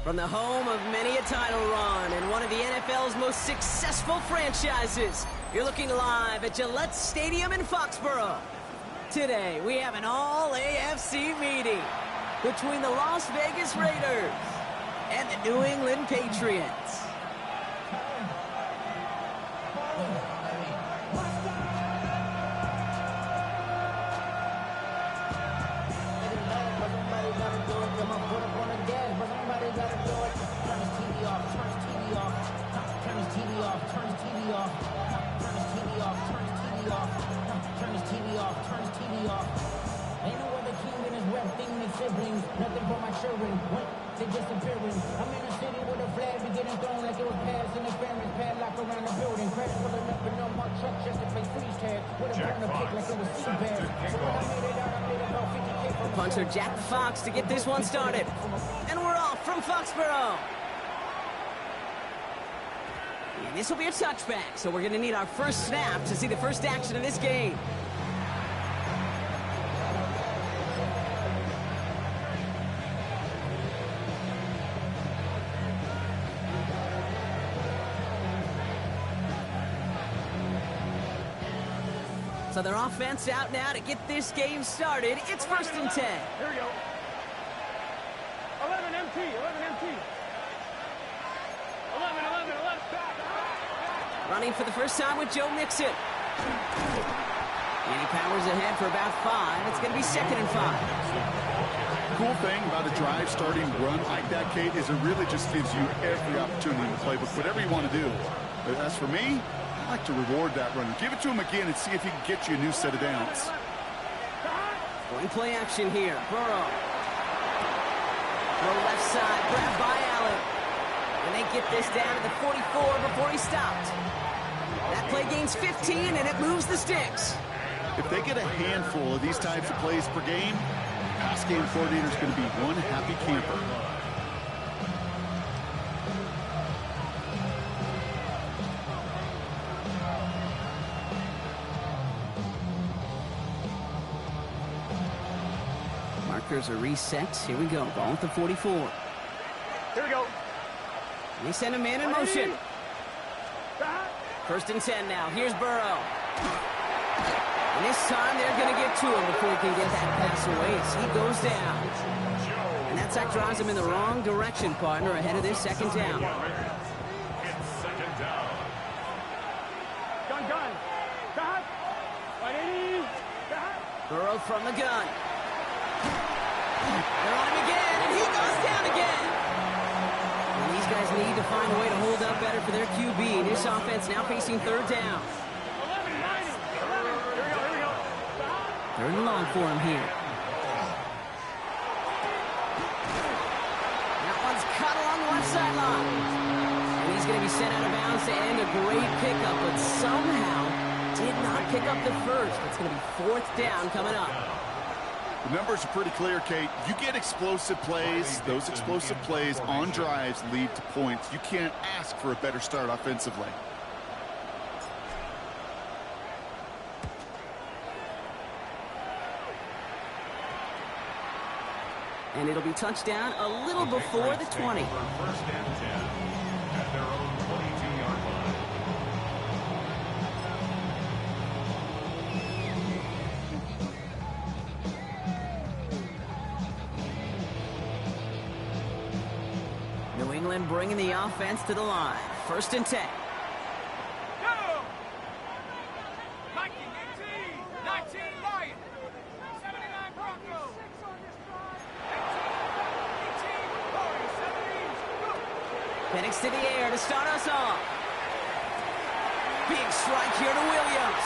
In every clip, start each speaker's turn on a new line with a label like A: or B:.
A: From the home of many a title run and one of the NFL's most successful franchises, you're looking live at Gillette Stadium in Foxborough. Today, we have an all-AFC meeting between the Las Vegas Raiders and the New England Patriots.
B: Siblings, nothing but my children went to disappearing. I'm in a city with a flag beginning thrown like it was past interference. Padlock around the building, crash pulling up in no more truck just to play freeze tag. With a burner pick like it was sea bag. So when I made it out, I made about 50K from
A: the punter Jack Fox to get this one started. And we're off from Foxborough. And this will be a touchback, so we're going to need our first snap to see the first action of this game. So their offense out now to get this game started. It's 1st and 10.
C: Here we go. 11 MT, 11 MT. 11.
A: Running for the first time with Joe Mixon. And he powers ahead for about 5. It's going to be 2nd and 5.
D: Cool thing about a drive starting run like that, Kate, is it really just gives you every opportunity to play with whatever you want to do. But as for me, I like to reward that run. Give it to him again and see if he can get you a new set of downs.
A: Going play action here. Burrow. Throw left side. Grabbed by Allen. And they get this down to the 44 before he stopped. That play gains 15, and it moves the sticks.
D: If they get a handful of these types of plays per game, pass game coordinator is going to be one happy camper.
A: Markers are reset. Here we go. Ball at the 44.
C: Here we go.
A: They send a man in motion. 1st and 10 now. Here's Burrow. And this time they're going to get to him before he can get that pass away as he goes down. And that sack drives him in the wrong direction, partner, ahead of this 2nd down.
C: It's 2nd down. Gun. Got. 180. Got.
A: Burrow from the gun. They're on him again, and he goes down again. And these guys need to find a way to hold up better for their QB. This offense now facing 3rd down.
C: 11, 90. 11. Here we go.
A: 3rd and long for him here. That one's cut along the left sideline. And he's going to be sent out of bounds to end a great pickup, but somehow did not pick up the first. It's going to be 4th down coming up.
D: The numbers are pretty clear, Kate. You get explosive plays. Those explosive plays on drives lead to points. You can't ask for a better start offensively.
A: And it'll be touchdown a little before the 20.
C: 1st and 10 at their own 22-yard line.
A: New England bringing the offense to the line. 1st and 10.
C: Go! 19 Lions. 79 Broncos. 18,
A: Penix to the air to start us off. Big strike here to Williams.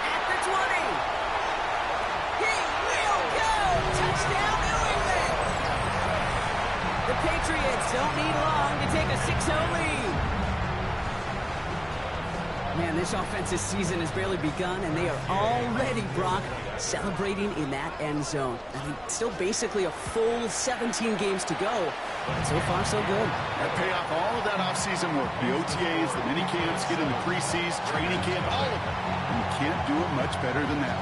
A: At the 20. He will go! Touchdown, New England! The Patriots don't need long to take a 6-0 lead. Man, this offensive season has barely begun, and they are already, Brock, celebrating in that end zone. I mean, still basically a full 17 games to go. But so far, so good.
D: That pay off all of that offseason work. The OTAs, the mini camps, get in the preseason, training camp, all of it. And you can't do it much better than that.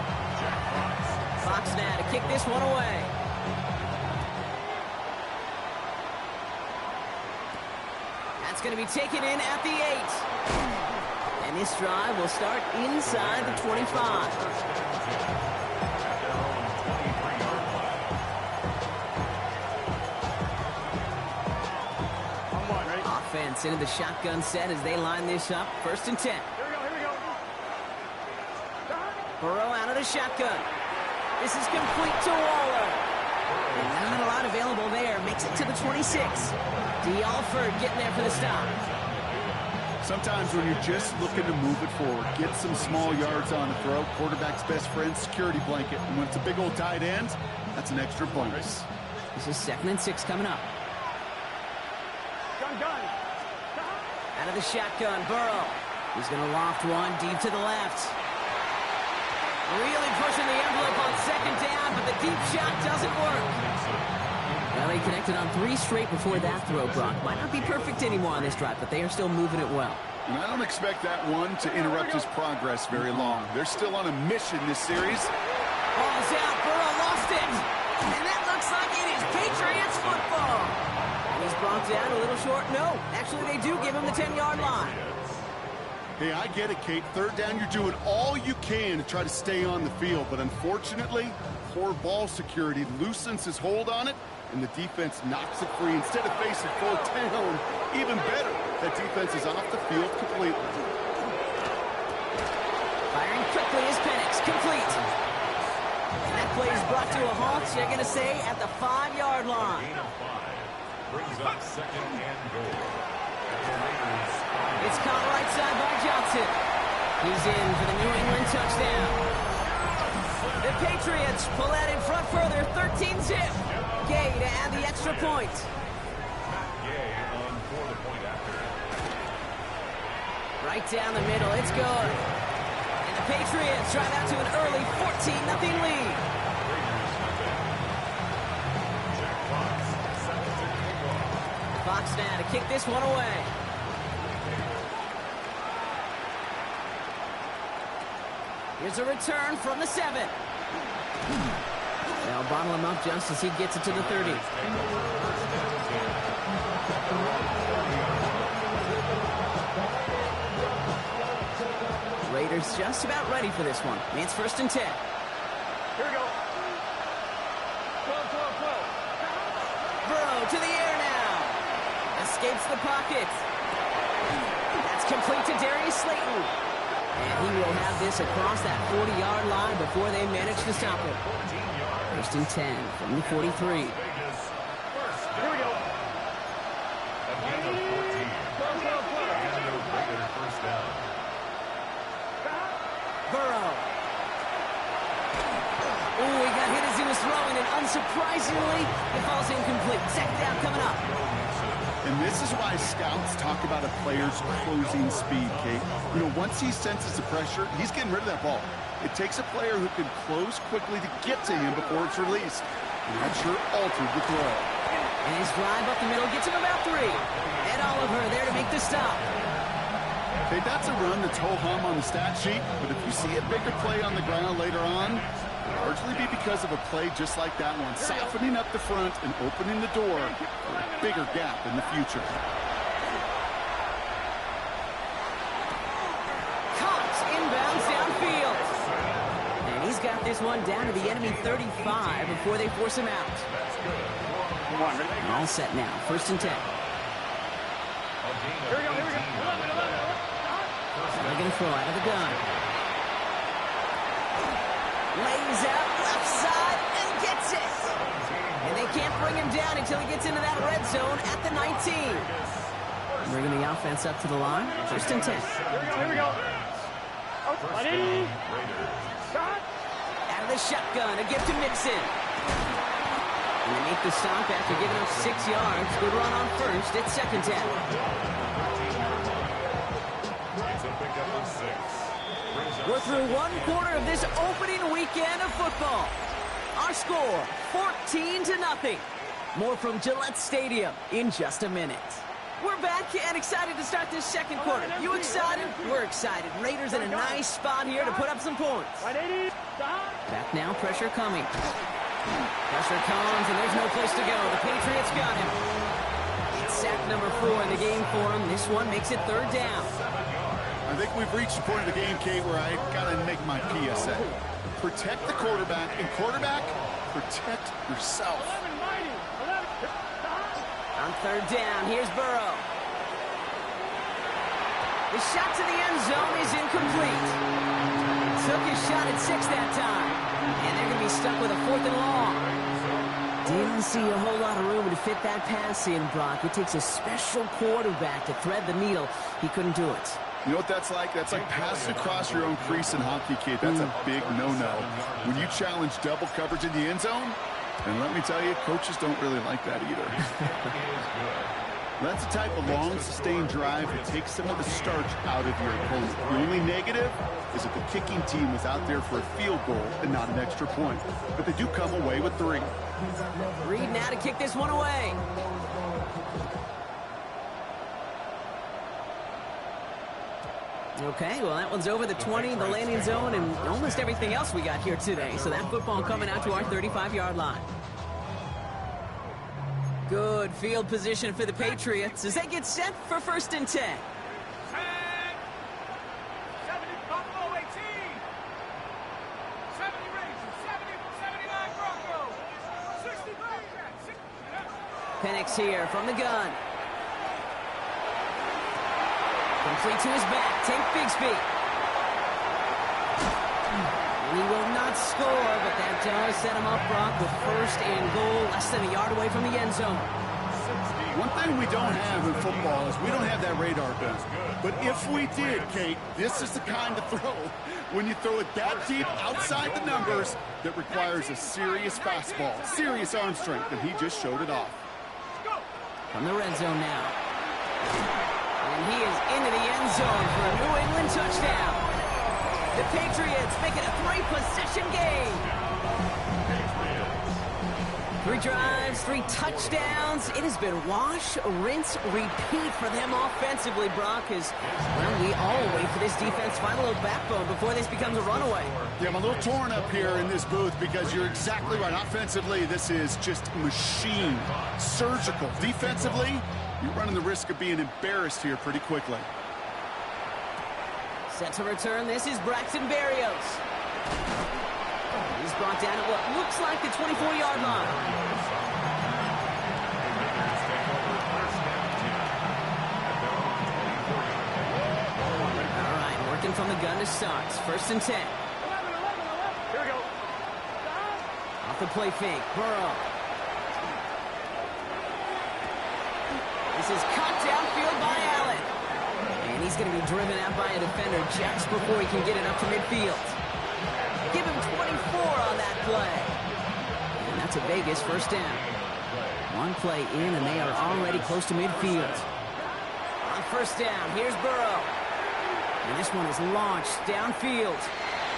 A: Fox now to kick this one away. That's going to be taken in at the 8. And this drive will start inside the 25. Offense into the shotgun set as they line this up. 1st and 10.
E: Here we go.
A: Burrow out of the shotgun. This is complete to Waller. And not a lot available there. Makes it to the 26. D'Alford getting there for the stop.
D: Sometimes when you're just looking to move it forward, get some small yards on the throw, quarterback's best friend, security blanket. And when it's a big old tight end, that's an extra bonus.
A: This is 2nd and 6 coming up.
E: Gun.
A: Out of the shotgun, Burrow. He's going to loft one deep to the left. Really pushing the envelope on 2nd down, but the deep shot doesn't work. Well, they connected on 3 straight before that throw, Brock. Might not be perfect anymore on this drive, but they are still moving it well.
D: And I don't expect that one to interrupt his progress very long. They're still on a mission this series.
A: Ball's out, Burrow lost it. And that looks like it is Patriots football. And he's brought down a little short. No, actually they do give him the 10-yard line.
D: Hey, I get it, Kate. 3rd down, you're doing all you can to try to stay on the field. But unfortunately, poor ball security loosens his hold on it, and the defense knocks it free. Instead of facing 4th down, even better, that defense is off the field completely.
A: Firing quickly is Penix, complete. And that play is brought to a halt, you're going to say, at the 5-yard line.
C: Brings up 2nd and goal.
A: It's caught right side by Johnson. He's in for the New England touchdown. The Patriots pull out in front further, 13-zip. Gay to add the extra point.
C: Gay on for the point after.
A: Right down the middle, it's good. And the Patriots drive out to an early 14-0 lead. Fox now to kick this one away. Here's a return from the 7. They'll bottle him up just as he gets it to the 30. Raiders just about ready for this one. It's 1st and 10.
E: Here we go. 12.
A: Burrow to the air now. Escapes the pocket. That's complete to Darius Slayton. And he will have this across that 40-yard line before they manage to stop him. 1st and 10 from the 43.
E: Here we go.
C: A gain of 14. And a Raider 1st down.
A: Burrow. Ooh, he got hit as he was throwing, and unsurprisingly, it falls incomplete. 2nd down coming up.
D: And this is why scouts talk about a player's closing speed, Kate. You know, once he senses the pressure, he's getting rid of that ball. It takes a player who can close quickly to get to him before it's released. And that sure altered the throw.
A: And his drive up the middle gets him about 3. Ed Oliver there to make the stop.
D: Hey, that's a run that's ho-hum on the stat sheet, but if you see a bigger play on the ground later on, it'll largely be because of a play just like that one, softening up the front and opening the door for a bigger gap in the future.
A: Caught inbounds downfield. And he's got this one down to the enemy 35 before they force him out. All set now, 1st and 10.
E: Here we go. 11.
A: They're going to throw out of the gun. Lays out left side and gets it. And they can't bring him down until he gets into that red zone at the 19. Bringing the offense up to the line. 1st and 10.
E: Here we go. Oh, buddy.
A: Out of the shotgun, a gift to Mixon. And they make the stop after giving up 6 yards. Good run on 1st. It's 2nd down. We're through 1 quarter of this opening weekend of football. Our score, 14-0. More from Gillette Stadium in just a minute. We're back and excited to start this 2nd quarter. You excited? We're excited. Raiders in a nice spot here to put up some points. Back now, pressure coming. Pressure comes, and there's no place to go. The Patriots got him. It's sack number 4 in the game for him. This one makes it 3rd down.
D: I think we've reached the point of the game, Kate, where I got to make my PSA. Protect the quarterback, and quarterback, protect yourself.
A: On 3rd down, here's Burrow. The shot to the end zone is incomplete. Took his shot at 6 that time. And they're going to be stuck with a 4th and long. Didn't see a whole lot of room to fit that pass in, Brock. It takes a special quarterback to thread the needle. He couldn't do it.
D: You know what that's like? That's like passing across your own crease in hockey, Kate. That's a big no-no. When you challenge double coverage in the end zone, and let me tell you, coaches don't really like that either. That's the type of long, sustained drive that takes some of the starch out of your opponent. The only negative is that the kicking team was out there for a field goal and not an extra point. But they do come away with 3.
A: Reed now to kick this one away. Okay, well, that one's over the 20, the landing zone, and almost everything else we got here today. So that football coming out to our 35-yard line. Good field position for the Patriots as they get set for 1st and 10.
E: 70, Buffalo 18. 70 Rangers, 79 Broncos. 65.
A: Penix here from the gun. Complete to his back. Tank Bigsby. And he will not score, but that does set him up, Brock, with 1st and goal, less than a yard away from the end zone.
D: One thing we don't have in football is we don't have that radar gun. But if we did, Kate, this is the kind of throw, when you throw it that deep outside the numbers, that requires a serious fastball, serious arm strength, and he just showed it off.
A: From the red zone now. And he is into the end zone for a New England touchdown. The Patriots make it a 3-possession game. 3 drives, 3 touchdowns. It has been wash, rinse, repeat for them offensively, Brock, as, well, we all wait for this defense to find a little backbone before this becomes a runaway.
D: Yeah, I'm a little torn up here in this booth because you're exactly right. Offensively, this is just machine, surgical. Defensively, you're running the risk of being embarrassed here pretty quickly.
A: Set to return, this is Braxton Berrios. He's brought down at what looks like the 24-yard line. All right, working from the gun to start. 1st and 10.
E: Here we go.
A: Off the play fake, Burrow. This is caught downfield by Allen. And he's going to be driven out by a defender just before he can get it up to midfield. Give him 24 on that play. And that's a Vegas 1st down. 1 play in, and they are already close to midfield. On 1st down, here's Burrow. And this one is launched downfield.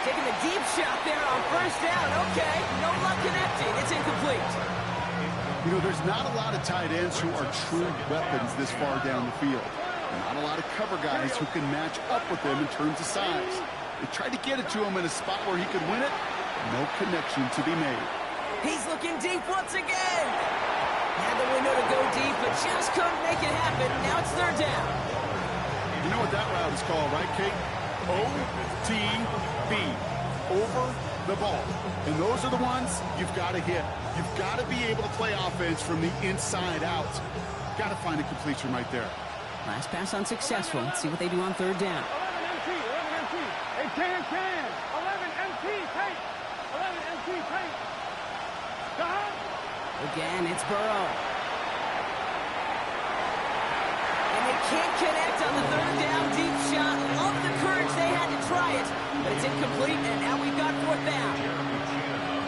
A: Taking the deep shot there on 1st down. Okay, no luck connecting. It's incomplete.
D: You know, there's not a lot of tight ends who are true weapons this far down the field. Not a lot of cover guys who can match up with them in terms of size. They tried to get it to him in a spot where he could win it. No connection to be made.
A: He's looking deep once again. Had the window to go deep, but just couldn't make it happen. Now it's 3rd down.
D: You know what that route is called, right, Kate? OTB. Over the ball. And those are the ones you've got to hit. You've got to be able to play offense from the inside out. Got to find a completion right there.
A: Last pass unsuccessful. Let's see what they do on 3rd down.
E: 11 MT. Hey, can. 11 MT, take. 11 MT, take.
A: Again, it's Burrow. And they can't connect on the 3rd down deep shot. Love the courage they had to try it, but it's incomplete, and now we've got 4th down.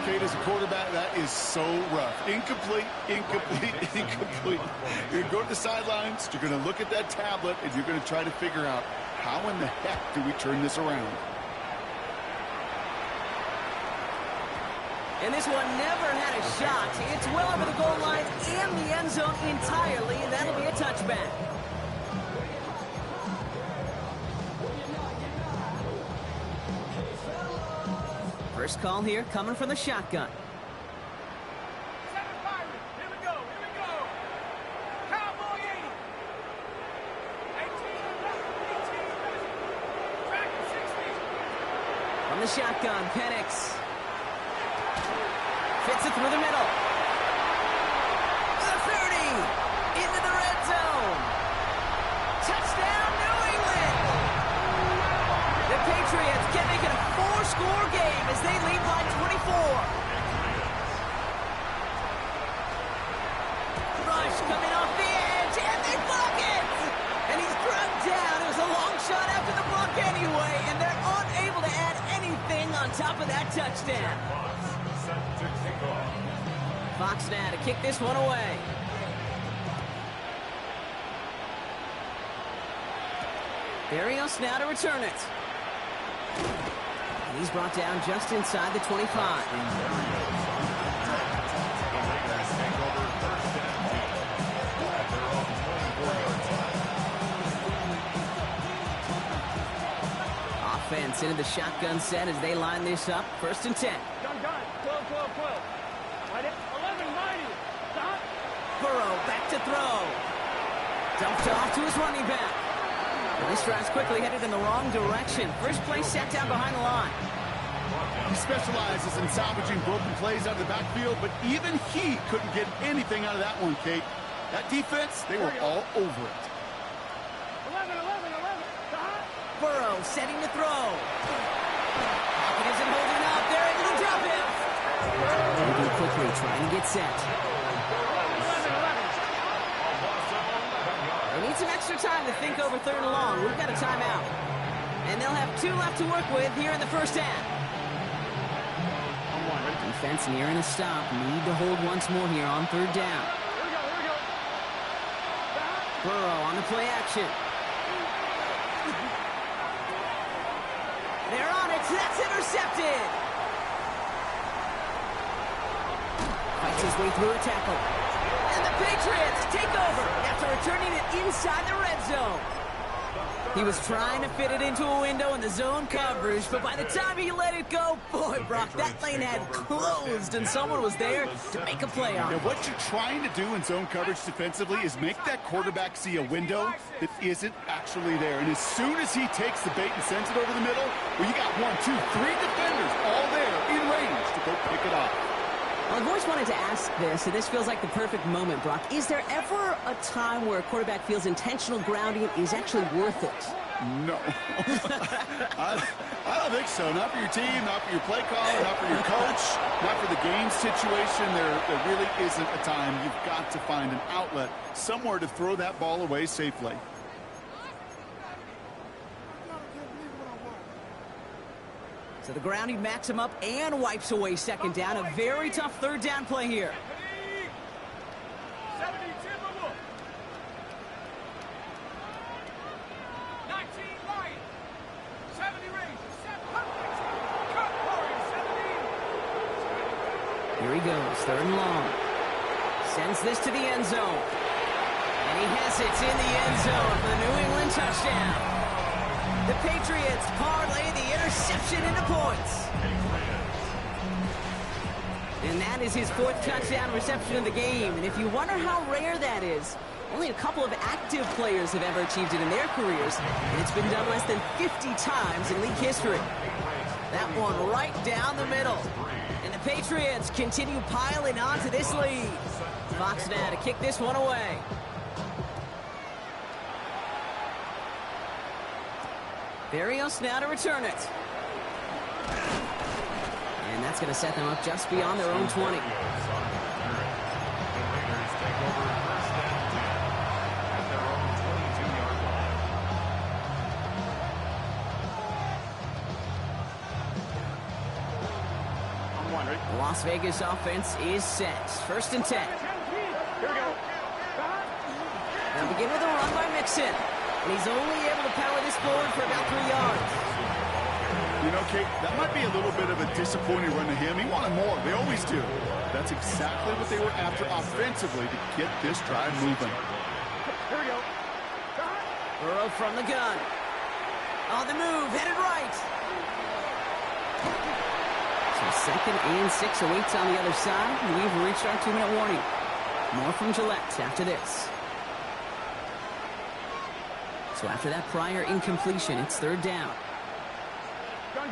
D: Kate, as a quarterback, that is so rough. Incomplete. You're going to go to the sidelines, you're going to look at that tablet, and you're going to try to figure out how in the heck do we turn this around.
A: And this one never had a shot. It's well over the goal line and the end zone entirely, and that'll be a touchback. First call here coming from the shotgun.
E: Here we go. Cowboy 80.
A: the shotgun. Penix fits it through the middle. The 30 into the red zone. Touchdown, New England. The Patriots can make it a 4-score game as they lead by 24. Rush coming off the edge, and they block it! And he's drugged down. It was a long shot after the block anyway, and they're unable to add anything on top of that touchdown. Fox now to kick this one away. Barrios now to return it. And he's brought down just inside the 25. Offense into the shotgun set as they line this up. 1st and 10.
E: Gun, 12, 12, 12. 11, mighty. Stop.
A: Burrow back to throw. Dumped off to his running back. And this drive's quickly headed in the wrong direction. First play set down behind the line.
D: He specializes in salvaging broken plays out of the backfield, but even he couldn't get anything out of that one, Kate. That defense, they were all over it.
E: 11. Stop.
A: Burrow setting to throw. Pocket isn't holding up. They're able to drop him. Moving quickly, trying to get set.
E: 11.
A: They need some extra time to think over 3rd and long. We've got a timeout. And they'll have 2 left to work with here in the first half. Defense nearing a stop. Need to hold once more here on 3rd down.
E: Here we go. Stop.
A: Burrow on the play action. They're on it. That's intercepted. Fights his way through a tackle. And the Patriots take over after returning it inside the red zone. He was trying to fit it into a window in the zone coverage, but by the time he let it go, boy, Brock, that lane had closed, and someone was there to make a play on it.
D: What you're trying to do in zone coverage defensively is make that quarterback see a window that isn't actually there. And as soon as he takes the bait and sends it over the middle, well, you got 1, 2, 3 defenders all there in range to go pick it up.
A: Well, I've always wanted to ask this, and this feels like the perfect moment, Brock. Is there ever a time where a quarterback feels intentional grounding is actually worth it?
D: No. I don't think so. Not for your team, not for your play caller, not for your coach, not for the game situation. There really isn't a time. You've got to find an outlet, somewhere to throw that ball away safely.
A: So the grounding backs him up and wipes away 2nd down. A very tough 3rd down play here.
E: 19 right. 70 range.
A: Here he goes, 3rd and long. Sends this to the end zone. And he has it in the end zone for the New England touchdown. The Patriots parlay the interception into points. And that is his 4th touchdown reception of the game. And if you wonder how rare that is, only a couple of active players have ever achieved it in their careers. And it's been done less than 50 times in league history. That one right down the middle. And the Patriots continue piling on to this lead. Fox now to kick this one away. Barrios now to return it. And that's going to set them up just beyond their own 20. The Las Vegas offense is set. 1st and 10.
E: Here we go.
A: They'll begin with a run by Mixon. And he's only able to power this forward for about 3 yards.
D: You know, Kate, that might be a little bit of a disappointing run to him. He wanted more. They always do. That's exactly what they were after offensively to get this drive moving.
E: Here we go.
A: Burrow from the gun. On the move, headed right. So 2nd and 6 awaits on the other side. We've reached our 2-minute warning. More from Gillette after this. So after that prior incompletion, it's 3rd down.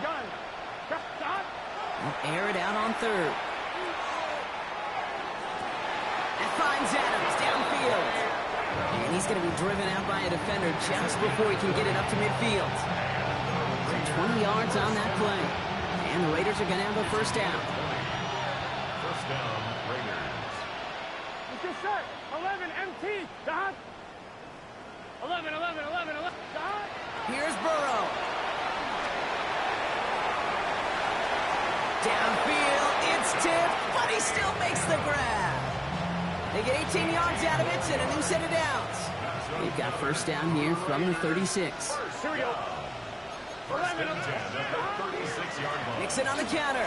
E: Gun.
A: He'll air it out on third. And finds Adams downfield. And he's going to be driven out by a defender just before he can get it up to midfield. So 20 yards on that play. And the Raiders are going to have a first down.
C: First down, Raiders.
E: It's your set. 11 MT. Dot. 11. Dot.
A: Here's Burrow. Downfield, it's tipped, but he still makes the grab. They get 18 yards out of it and a new set of downs. They've got first down here from the 36.
E: Here we go.
C: First and 10 at the 36-yard line.
A: Nixon on the counter.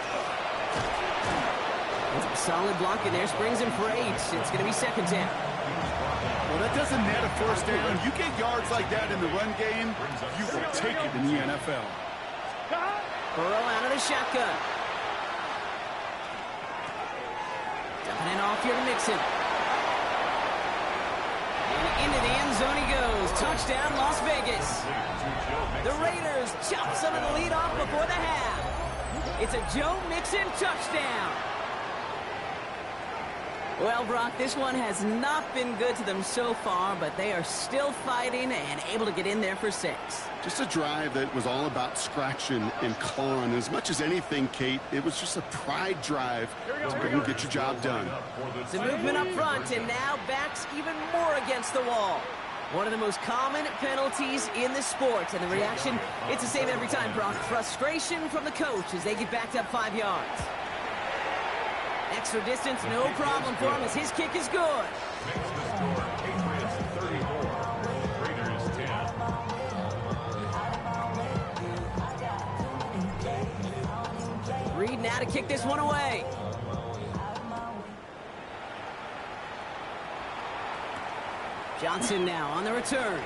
A: Solid block in there, springs him for 8. It's going to be second down.
D: Well, that doesn't net a first down. You get yards like that in the run game, you will take it in the NFL.
A: Burrow out of the shotgun. Dumping it off here to Nixon. And into the end zone he goes. Touchdown, Las Vegas. The Raiders chop some of the lead off before the half. It's a Joe Mixon touchdown. Well, Brock, this one has not been good to them so far, but they are still fighting and able to get in there for 6.
D: Just a drive that was all about scratching and clawing. As much as anything, Kate, it was just a pride drive to go and get your job done.
A: The movement up front, and now backs even more against the wall. One of the most common penalties in the sport, and the reaction, it's the same every time, Brock. Frustration from the coach as they get backed up 5 yards. Extra distance, no problem for him as his kick is good.
C: Makes the score Patriots 34, Raiders 10.
A: Reed now to kick this one away. Johnson now on the return.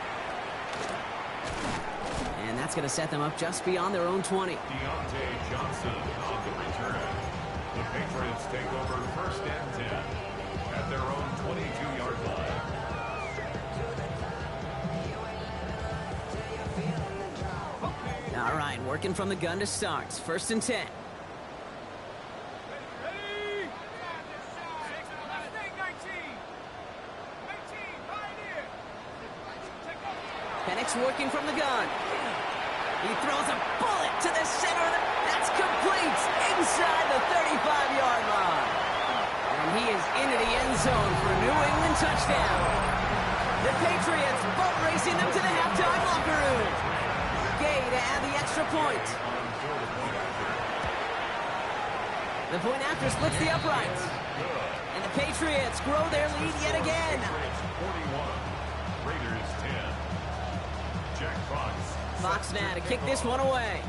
A: And that's going to set them up just beyond their own 20.
C: Deontay Johnson on the return. The Patriots take over first and 10 at their own 22-yard line.
A: All right, working from the gun to start. First and 10. Penix working from the gun. He throws a bullet to the center of the... That's complete inside the 35-yard line. And he is into the end zone for a New England touchdown. The Patriots boat racing them to the halftime locker room. Gay to add the extra point. The point after splits the uprights. And the Patriots grow their lead yet again.
C: 41, Raiders 10. Jack Fox.
A: Fox now to kick this one away.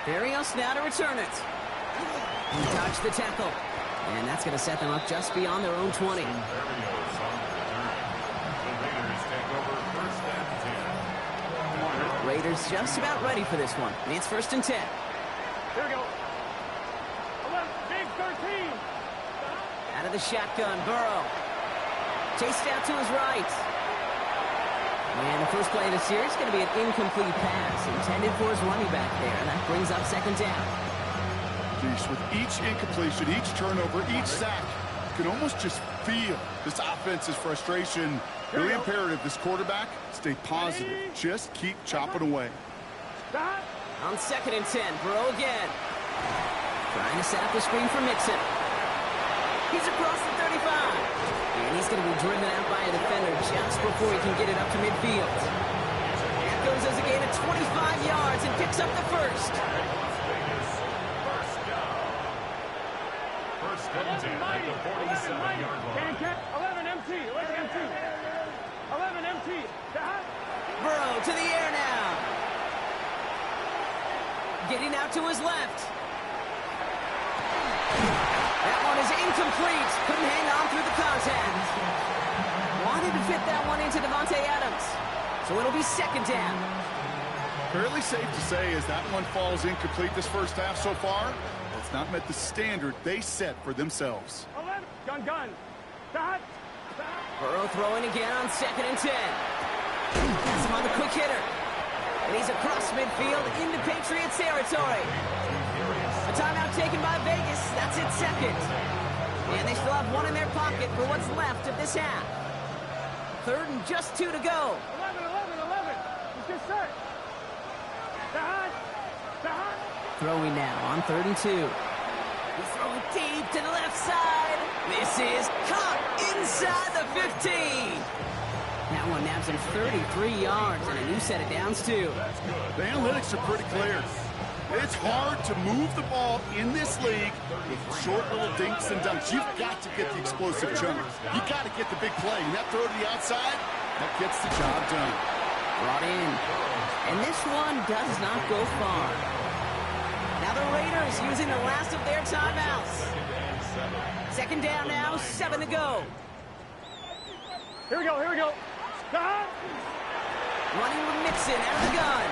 A: Barrios now to return it. He dodged the tackle. And that's going to set them up just beyond their own 20.
C: Barrios on the return. The Raiders take over first and 10.
A: Raiders just about ready for this one. And it's first and 10.
E: Here we go. 11, big 13.
A: Out of the shotgun, Burrow. Chased out to his right. And the first play of the series is going to be an incomplete pass intended for his running back there. And that brings up second down.
D: Geez, with each incompletion, each turnover, each sack, you can almost just feel this offense's frustration. Really imperative, this quarterback, stay positive. Just keep chopping away.
E: Dot.
A: On second and 10, Burrow again. Trying to set up the screen for Mixon. He's across the 35. And he's going to be driven out by a defender just before he can get it up to midfield. That goes as a gain of 25 yards and picks up the first.
C: First and 10 at the 47-yard line.
E: 11 MT. 11 MT. 11 MT. Dot.
A: Burrow to the air now. Getting out to his left. That one is incomplete. Couldn't hang on through the contact. Wanted to fit that one into Davante Adams. So it'll be second down.
D: Fairly safe to say as that one falls incomplete this first half so far, it's not met the standard they set for themselves.
E: 11. Gun. Dot.
A: Burrow throwing again on second and 10. Pass him on the quick hitter. And he's across midfield into Patriots territory. A timeout taken by Vegas. That's its second. And they still have one in their pocket for what's left of this half. Third and just 2 to go.
E: 11. Let's get set. Behind.
A: Throwing now on 3rd and 2. He's throwing deep to the left side. This is caught inside the 15. That one naps him 33 yards and a new set of downs, too.
D: The analytics are pretty clear. It's hard to move the ball in this league with short little dinks and dunks. You've got to get the explosive jump. You got to get the big play. And that throw to the outside, that gets the job done.
A: Brought in. And this one does not go far. Now the Raiders using the last of their timeouts. Second down now, 7 to go.
E: Here we go. Behind.
A: Running with Mixon out of the gun.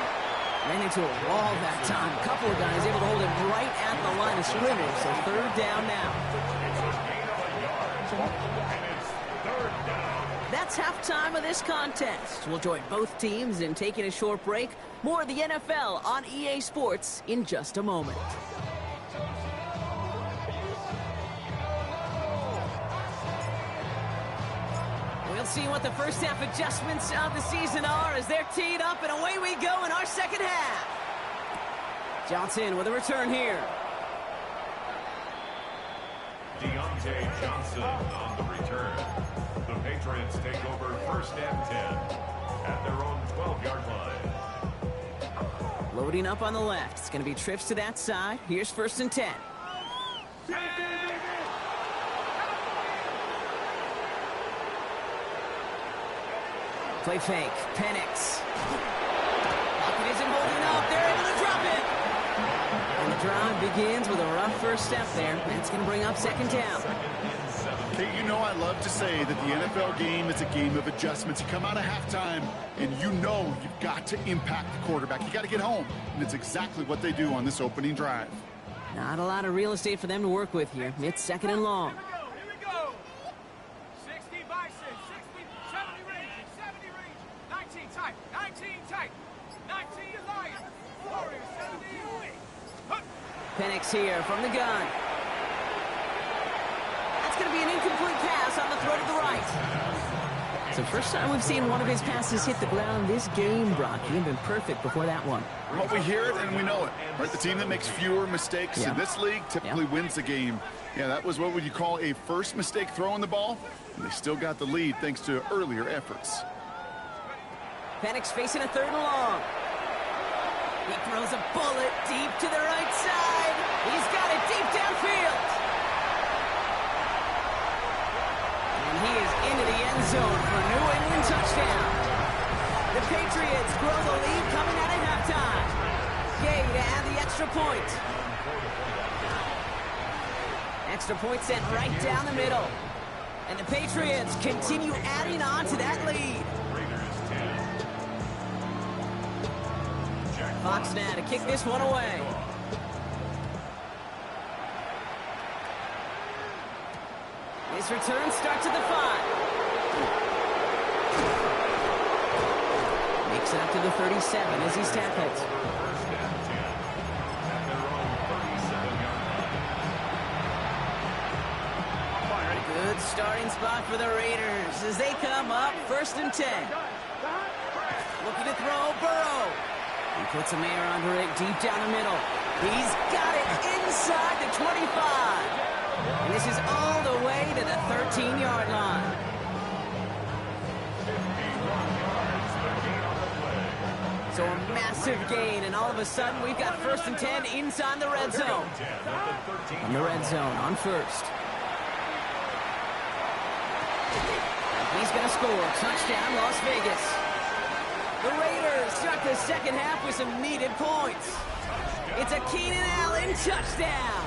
A: Ran into a wall that time. A couple of guys able to hold him right at the line of scrimmage. So 3rd down now. That's halftime of this contest. We'll join both teams in taking a short break. More of the NFL on EA Sports in just a moment. We'll see what the first half adjustments of the season are as they're teed up, and away we go in our second half. Johnson with a return here.
C: Deontay Johnson on the return. The Patriots take over 1st and 10 at their own 12-yard line.
A: Loading up on the left. It's going to be trips to that side. Here's 1st and 10. Play fake. Penix. Pocket isn't holding up. They're able to drop it. And the drive begins with a rough first step there. That's going to bring up 2nd down.
D: Hey, you know I love to say that the NFL game is a game of adjustments. You come out of halftime, and you know you've got to impact the quarterback. You got to get home, and it's exactly what they do on this opening drive.
A: Not a lot of real estate for them to work with here. It's 2nd and long.
E: Here we go. 60 by 6, 60, 70 range, 70 range, 19 tight, 19 tight, 19 Lions, Warriors, 70.
A: Penix here from the gun. That's going to be an incomplete pass on the throw to the right. It's the first time we've seen one of his passes hit the ground this game, Brock. He had been perfect before that one.
D: Well, we hear it and we know it. Right? The team that makes fewer mistakes in this league typically wins the game. Yeah, that was what would you call a first mistake throwing the ball, and they still got the lead thanks to earlier efforts.
A: Penix facing a 3rd and long. He throws a bullet deep to the right side. He's got it deep downfield. And he is into the end zone for a New England touchdown. The Patriots grow the lead coming out of halftime. Gay to add the extra point. Extra point sent right down the middle. And the Patriots continue adding on to that lead. Fox now to kick this one away. His return starts at the 5. Makes it up to the 37 as he's tackled. Good starting spot for the Raiders as they come up 1st and 10. Looking to throw, Burrow. He puts a man under it deep down the middle. He's got it inside the 25. And this is all the way to the 13-yard line. So a massive gain, and all of a sudden we've got 1st and 10 inside the red zone. From the red zone on 1st. He's going to score. Touchdown, Las Vegas. The Raiders start the second half with some needed points. It's a Keenan Allen touchdown.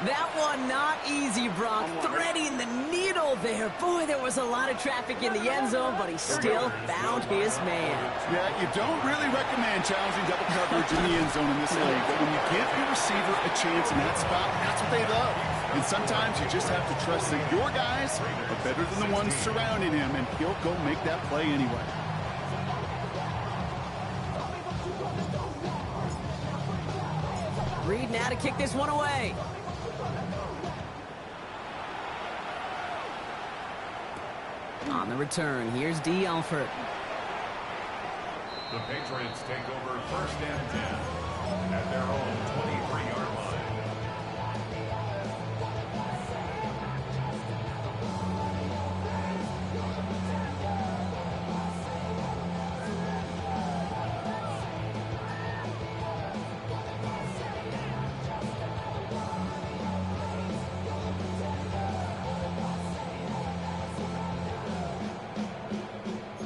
A: That one not easy, Brock. Threading the needle there. Boy, there was a lot of traffic in the end zone, but he still found his man.
D: Yeah, you don't really recommend challenging double coverage in the end zone in this league, but when you give your receiver a chance in that spot, that's what they love. And sometimes you just have to trust that your guys are better than the ones surrounding him, and he'll go make that play anyway.
A: kick this one away. On the return, here's D. Alford.
C: The Patriots take over first and 10 at their own 23-yard line.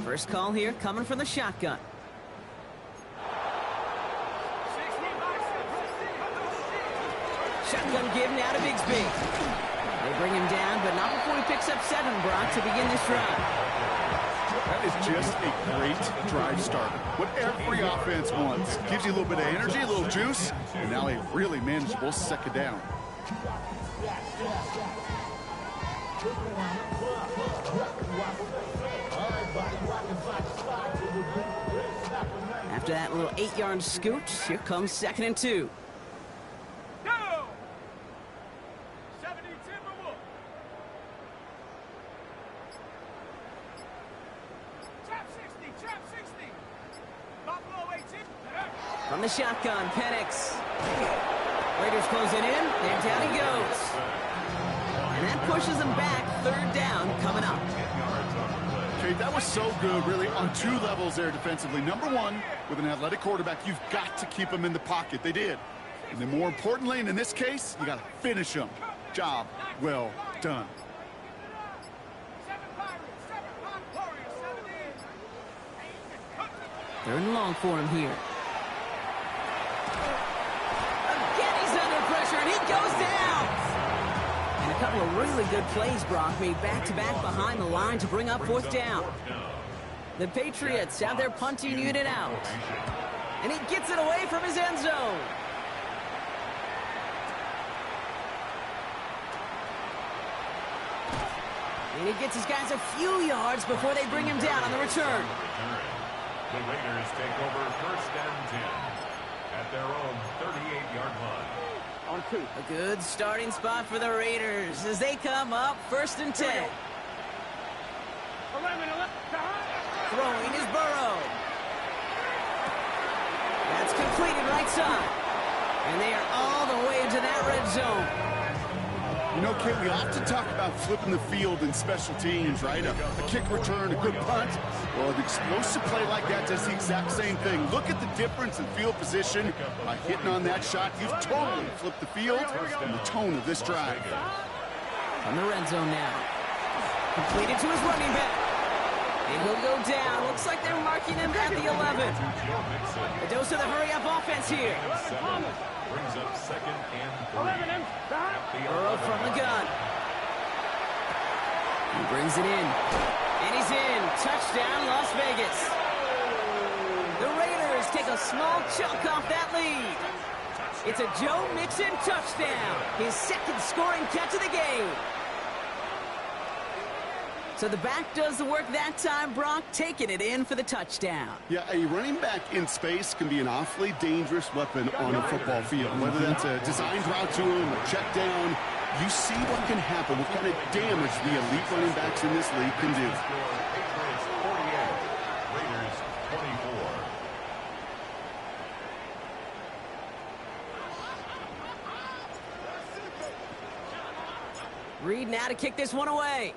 A: First call here coming from the shotgun. Shotgun give now to Bigsby. They bring him down, but not before he picks up 7, Brock, to begin this drive.
D: That is just a great drive starter. What every offense wants. Gives you a little bit of energy, a little juice, and now a really manageable second down.
A: After that little 8-yard scoot, here comes 2nd and 2.
E: Go! 70 Timberwolves. Trap 60, trap 60. Buffalo 18.
A: From the shotgun, Penix. Raiders close it in, and down he goes. And that pushes them back, 3rd down coming up.
D: Okay, that was so good, really, on 2 levels there defensively. Number one, with an athletic quarterback, you've got to keep him in the pocket. They did. And then more importantly, and in this case, you got to finish him. Job well done.
E: 7 Pirates, 7 Pop Warriors, 17.
A: 3rd and long for him here. Again, he's under pressure, and he goes down. And a couple of really good plays, Brock, made back-to-back behind the line to bring up 4th down. The Patriots have their punting unit out. And he gets it away from his end zone. And he gets his guys a few yards before they bring him down on the return.
C: The Raiders take over first and 10 at their own 38-yard line.
A: A good starting spot for the Raiders as they come up 1st and 10.
E: 11, 11.
A: Throwing is Burrow. That's completed right side. And they are all the way into that red zone.
D: You know, Kate, we often talk about flipping the field in special teams, right? A kick return, a good punt. Well, an explosive play like that does the exact same thing. Look at the difference in field position. By hitting on that shot, you've totally flipped the field and the tone of this drive.
A: From the red zone now. Completed to his running back. And he'll go down. Looks like they're marking him at the 11. A dose of the hurry-up offense here.
C: Brings up 2nd and 3.
A: Burrow from the gun. He brings it in. And he's in. Touchdown, Las Vegas. The Raiders take a small chunk off that lead. It's a Joe Mixon touchdown. His 2nd scoring catch of the game. So the back does the work that time, Brock, taking it in for the touchdown.
D: Yeah, a running back in space can be an awfully dangerous weapon on a football field. Whether that's a designed route to him, a check down, you see what can happen, what kind of damage the elite running backs in this league can do.
C: Patriots 48, Raiders 24.
A: Reed now to kick this one away.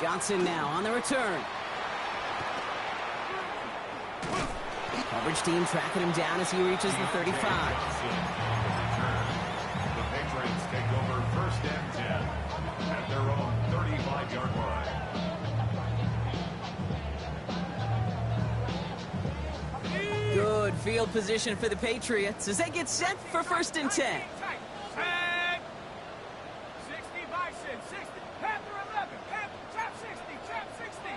A: Johnson now on the return. Coverage team tracking him down as he reaches the 35.
C: The Patriots take over first and 10 at their own 35-yard line.
A: Good field position for the Patriots as they get set for 1st and 10.
E: 60 Bison, 60. Panther 11. Trap 60, trap 60.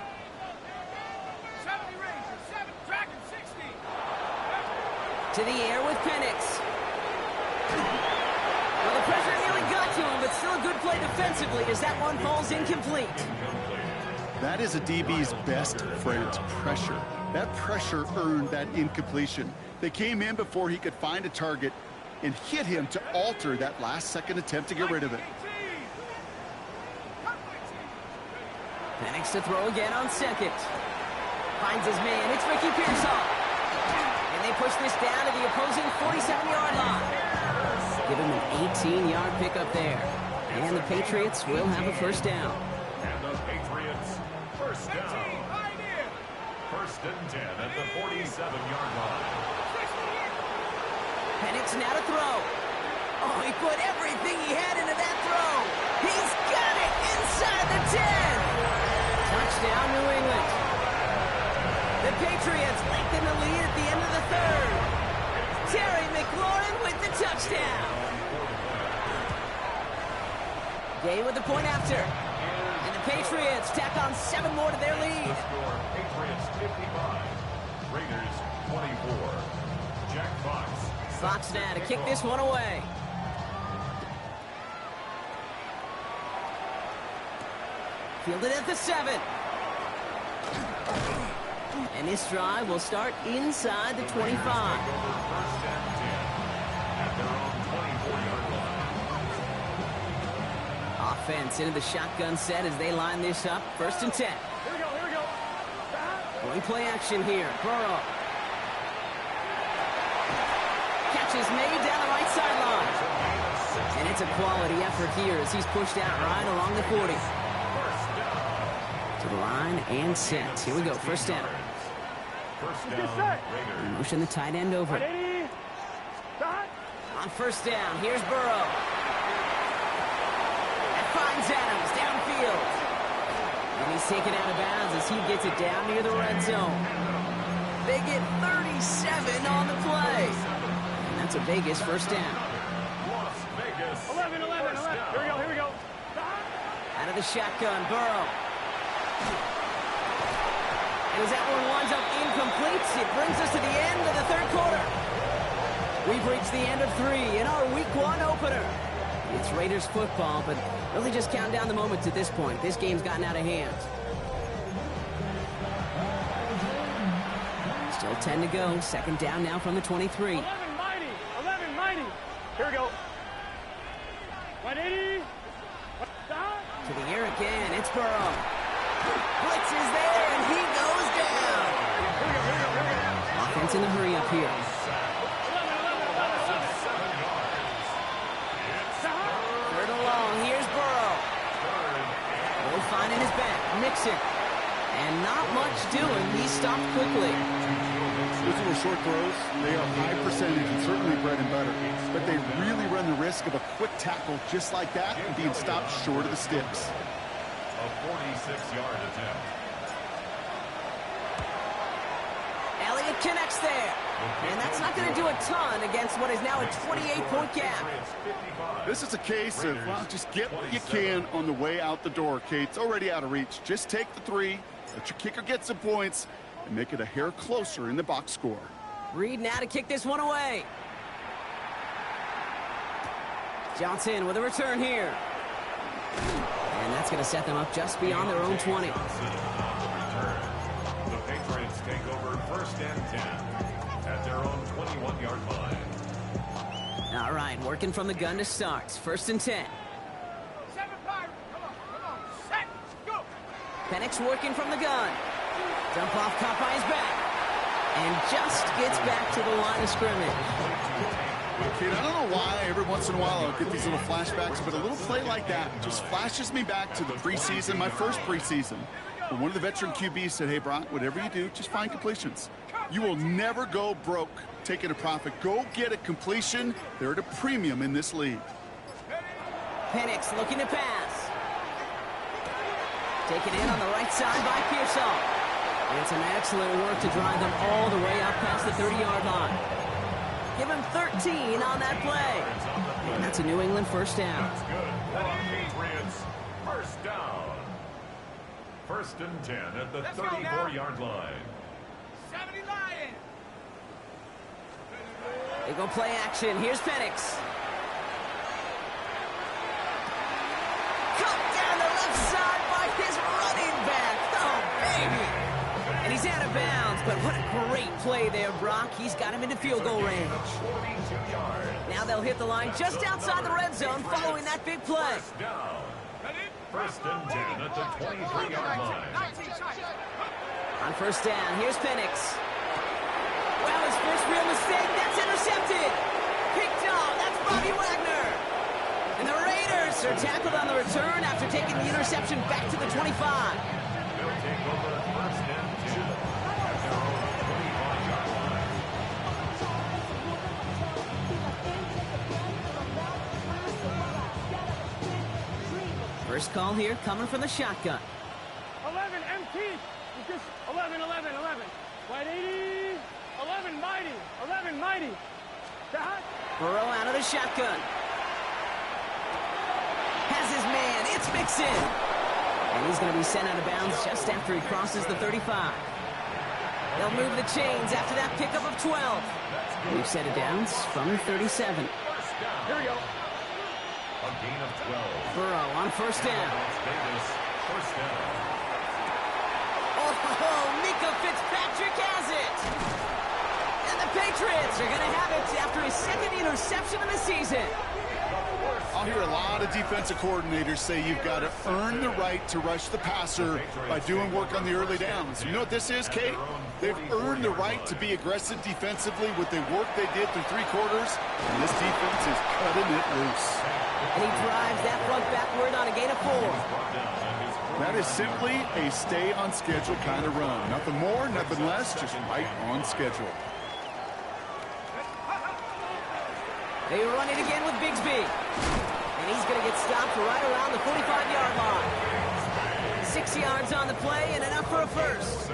E: 70 Ranger, 7. Dragon 60.
A: To the air with Penix. Well, the pressure nearly got to him, but still a good play defensively as that one falls incomplete.
D: That is a DB's best friend, pressure. That pressure earned that incompletion. They came in before he could find a target and hit him to alter that last-second attempt to get rid of it.
A: Penix to throw again on second. Finds his man. It's Ricky Pearsall. And they push this down to the opposing 47-yard line. Give him an 18-yard pickup there. And the Patriots will have a first down.
C: And the Patriots first down. First and 10 at the 47-yard line.
A: Penix now to throw. Oh, he put everything he had into that throw. He's got it inside the 10. Touchdown, New England. The Patriots lengthen the lead at the end of the third. Terry McLaurin with the touchdown. Gay with the point after. And the Patriots tack on 7 more to their lead.
C: The score, Patriots 55, Raiders 24. Jack Fox.
A: Fox now to kick this one away. Fielded at the 7. And this drive will start inside the 25.
C: First and 10 at their own 24-yard line.
A: Offense into the shotgun set as they line this up. First and 10.
E: Here we go.
A: Going play action here. Burrow. Catch is made down the right sideline. And it's a quality effort here as he's pushed out right along the 40. To the line and set. Here we go. First down.
C: First down, Raiders.
A: Motion the tight end over. On first down, here's Burrow. And finds Adams downfield. And he's taken out of bounds as he gets it down near the red zone. They get 37 on the play. And that's a Vegas first down.
C: Las Vegas.
E: 11. Here we go.
A: Out of the shotgun, Burrow. And as that one winds up incomplete, it brings us to the end of the third quarter. We've reached the end of 3 in our Week 1 opener. It's Raiders football, but really just count down the moments at this point. This game's gotten out of hand. Still 10 to go. Second down now from the 23.
E: 11 mighty. Here we go. 180.
A: To the air again. It's Burrow. Blitz is there, and he goes down. Offense in the hurry up here. Third and long. Here's Burrow. Will find in his back. Mixon. And not much doing. He stopped quickly.
D: Those little short throws, they are high percentage and certainly bread and butter. But they really run the risk of a quick tackle just like that and being stopped short of the sticks.
C: A 46-yard attempt.
A: Elliott connects there. And that's not going to do a ton against what is now a 28-point gap.
D: This is a case of, well, just get what you can on the way out the door, Kate. It's already out of reach. Just take the 3, let your kicker get some points, and make it a hair closer in the box score.
A: Reed now to kick this one away. Johnson with a return here. And that's going to set them up just beyond their own 20.
C: The Patriots take over first and 10 at their own 21-yard line.
A: All right, working from the gun to start. First and 10.
E: 7 Pirates. Come on. Set. Go.
A: Penix working from the gun. Dump off caught by his back. And just gets back to the line of scrimmage.
D: Kate, I don't know why every once in a while I'll get these little flashbacks, but a little play like that just flashes me back to the preseason, my first preseason. When one of the veteran QBs said, hey, Brock, whatever you do, just find completions. You will never go broke taking a profit. Go get a completion. They're at a premium in this league.
A: Penix looking to pass. Taken in on the right side by Pearsall. And some excellent work to drive them all the way up past the 30-yard line. Give him 13 on that play. And that's a New England first down.
C: That's good. Patriots first down. First and 10 at the 34-yard line.
E: 70 Lions.
A: They go play action. Here's Penix. Cut down the left side by his running back. Oh, baby. And he's out of bounds but what a great play there, Brock. He's got him into field goal range.
C: 42 yards.
A: Now they'll hit the line just outside the red zone following that big play.
C: First down. First and 10 at the 23-yard line.
A: On first down, here's Penix. Well, his first real mistake, that's intercepted. Picked off, that's Bobby Wagner. And the Raiders are tackled on the return after taking the interception back to the 25.
C: They'll take over first and 10 at their own 25-yard line.
A: First call here coming from the shotgun.
E: 11 MT. It's just 11, 11, 11. White 80. 11 mighty. 11 mighty.
A: Burrow out of the shotgun. Has his man. It's Mixon. And he's going to be sent out of bounds just after he crosses the 35. They'll move the chains after that pickup of 12. We've set it downs from 37.
C: Here we go. A gain of 12.
A: Burrow on first down.
C: Las Vegas, first down.
A: Oh, Mika Fitzpatrick has it. And the Patriots are going to have it after his second interception of the season.
D: I'll hear a lot of defensive coordinators say you've got to earn the right to rush the passer by doing work on the early downs. You know what this is, Kate? They've earned the right to be aggressive defensively with the work they did through 3 quarters, and this defense is cutting it loose.
A: And he drives that front backward on a gain of 4.
D: That is simply a stay-on-schedule kind of run. Nothing more, nothing less, just right on schedule.
A: They run it again with Bigsby. And he's going to get stopped right around the 45-yard line. 6 yards on the play and enough for a first.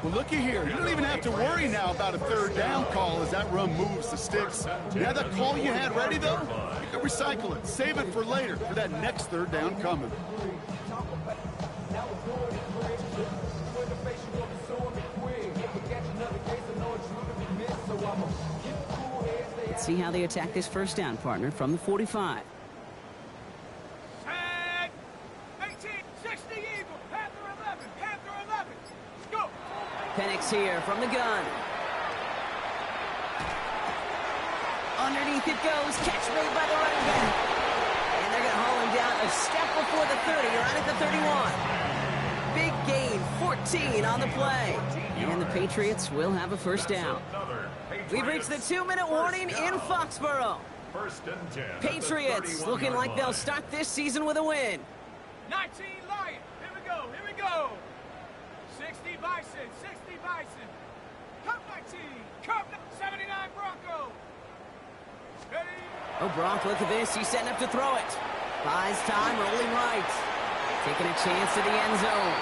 D: Well, looky here. You don't even have to worry now about a third down call as that run moves the sticks. You have that call you had ready, though? You can recycle it. Save it for later for that next third down coming.
A: Let's see how they attack this first down, partner, from the 45.
E: Set. 18, 60 Eagle. Panther 11, Panther 11. Let's go.
A: Penix here from the gun. Underneath it goes. Catch made by the running back. And they're going to haul him down a step before the 30, right at the 31. Big gain, 14 on the play. And the Patriots will have a first down. We've reached the 2-minute warning in Foxborough.
C: First and 10.
A: Patriots looking like they'll start this season with a win.
E: 19 Lion. Here we go. Here we go. 60 Bison. 60 Bison. Cup 19. Cup 79 Bronco. Ready?
A: Oh, Brock, look at this. He's setting up to throw it. Buys time, rolling right. Taking a chance to the end zone.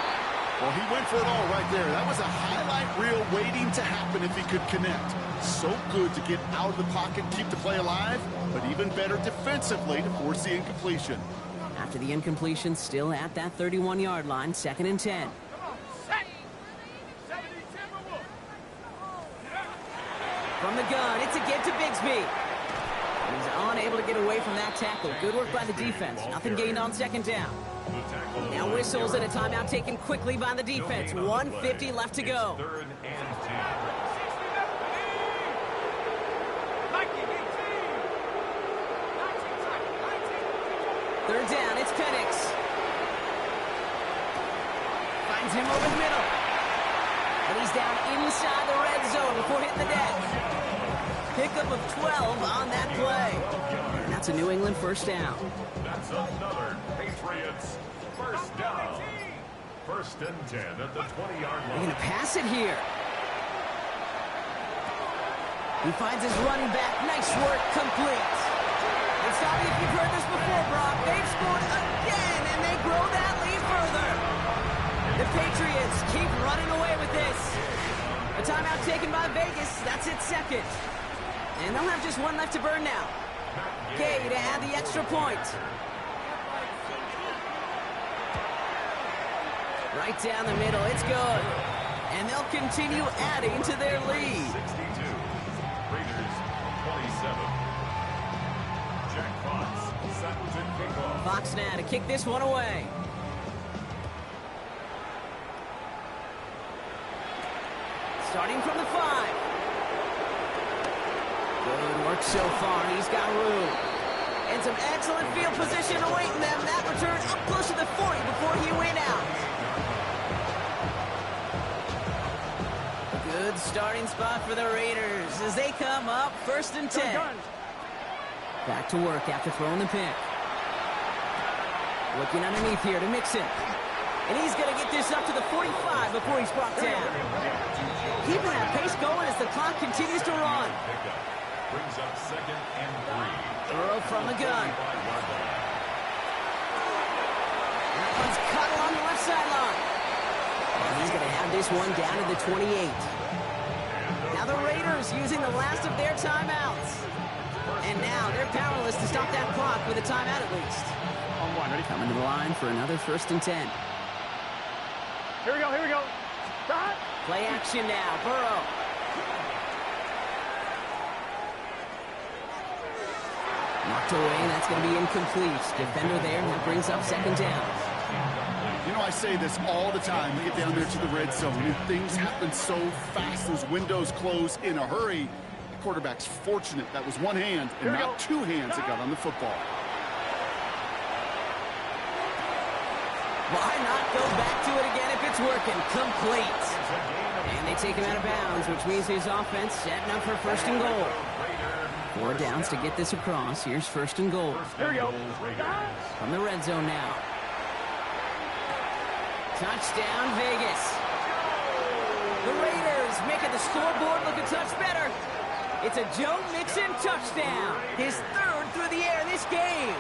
D: Well, he went for it all right there. That was a highlight reel waiting to happen if he could connect. So good to get out of the pocket, keep the play alive, but even better defensively to force the incompletion.
A: After the incompletion, still at that 31-yard line, 2nd and 10.
E: Come on. Set. 70 Timberwolf.
A: From the gun, it's a get to Bigsby. He's unable to get away from that tackle. Good work by the defense. Nothing gained on 2nd down. Now whistles and a timeout taken quickly by the defense. 1:50 left to go.
C: Third and 10.
A: Third down, it's Penix. Finds him over the middle. And he's down inside the red zone before hitting the deck. Pickup of 12 on that play. And that's a New England first down.
C: That's another Patriots first down. First and 10 at the 20-yard
A: They're
C: line.
A: going to pass it here. He finds his running back. Nice work, complete. And sorry if you've heard this before, Brock. They've scored again, and they grow that lead further. The Patriots keep running away with this. A timeout taken by Vegas. That's its 2nd. And they'll have just 1 left to burn now. Gay to add the extra point. Right down the middle. It's good. And they'll continue adding to their lead.
C: 62. Raiders 27. Jack Fox set to kick off.
A: Fox now to kick this one away. starting from the 5. Good work so far. He's got room. And some excellent field position awaiting them. That return up close to the 40 before he went out. Good starting spot for the Raiders as they come up 1st and 10. Back to work after throwing the pick. Looking underneath here to Mixon. And he's going to get this up to the 45 before he's brought down. Keeping that pace going as the clock continues to run.
C: Brings up 2nd and 3.
A: Throw from the gun. That one's cut along the left sideline. And he's going to have this one down to the 28. Now the Raiders using the last of their timeouts. And now they're powerless to stop that clock with a timeout at least.
F: On one, ready?
A: Coming to the line for another 1st and 10.
F: Here we go, here we go. Stop.
A: Play action now. Burrow. Knocked away, that's going to be incomplete. Defender there, and that brings up 2nd down.
D: You know, I say this all the time. We get down there to the red zone, and things happen so fast. Those windows close in a hurry. The quarterback's fortunate. That was one hand and not two hands that got on the football.
A: Why not go back to it again if it's working? Complete. And they take him out of bounds, which means his offense setting up for 1st and goal. 4 downs to get this across. Here's 1st and goal.
F: Here we go.
A: From the red zone now. Touchdown, Vegas. The Raiders making the scoreboard look a touch better. It's a Joe Mixon touchdown. His 3rd through the air this game.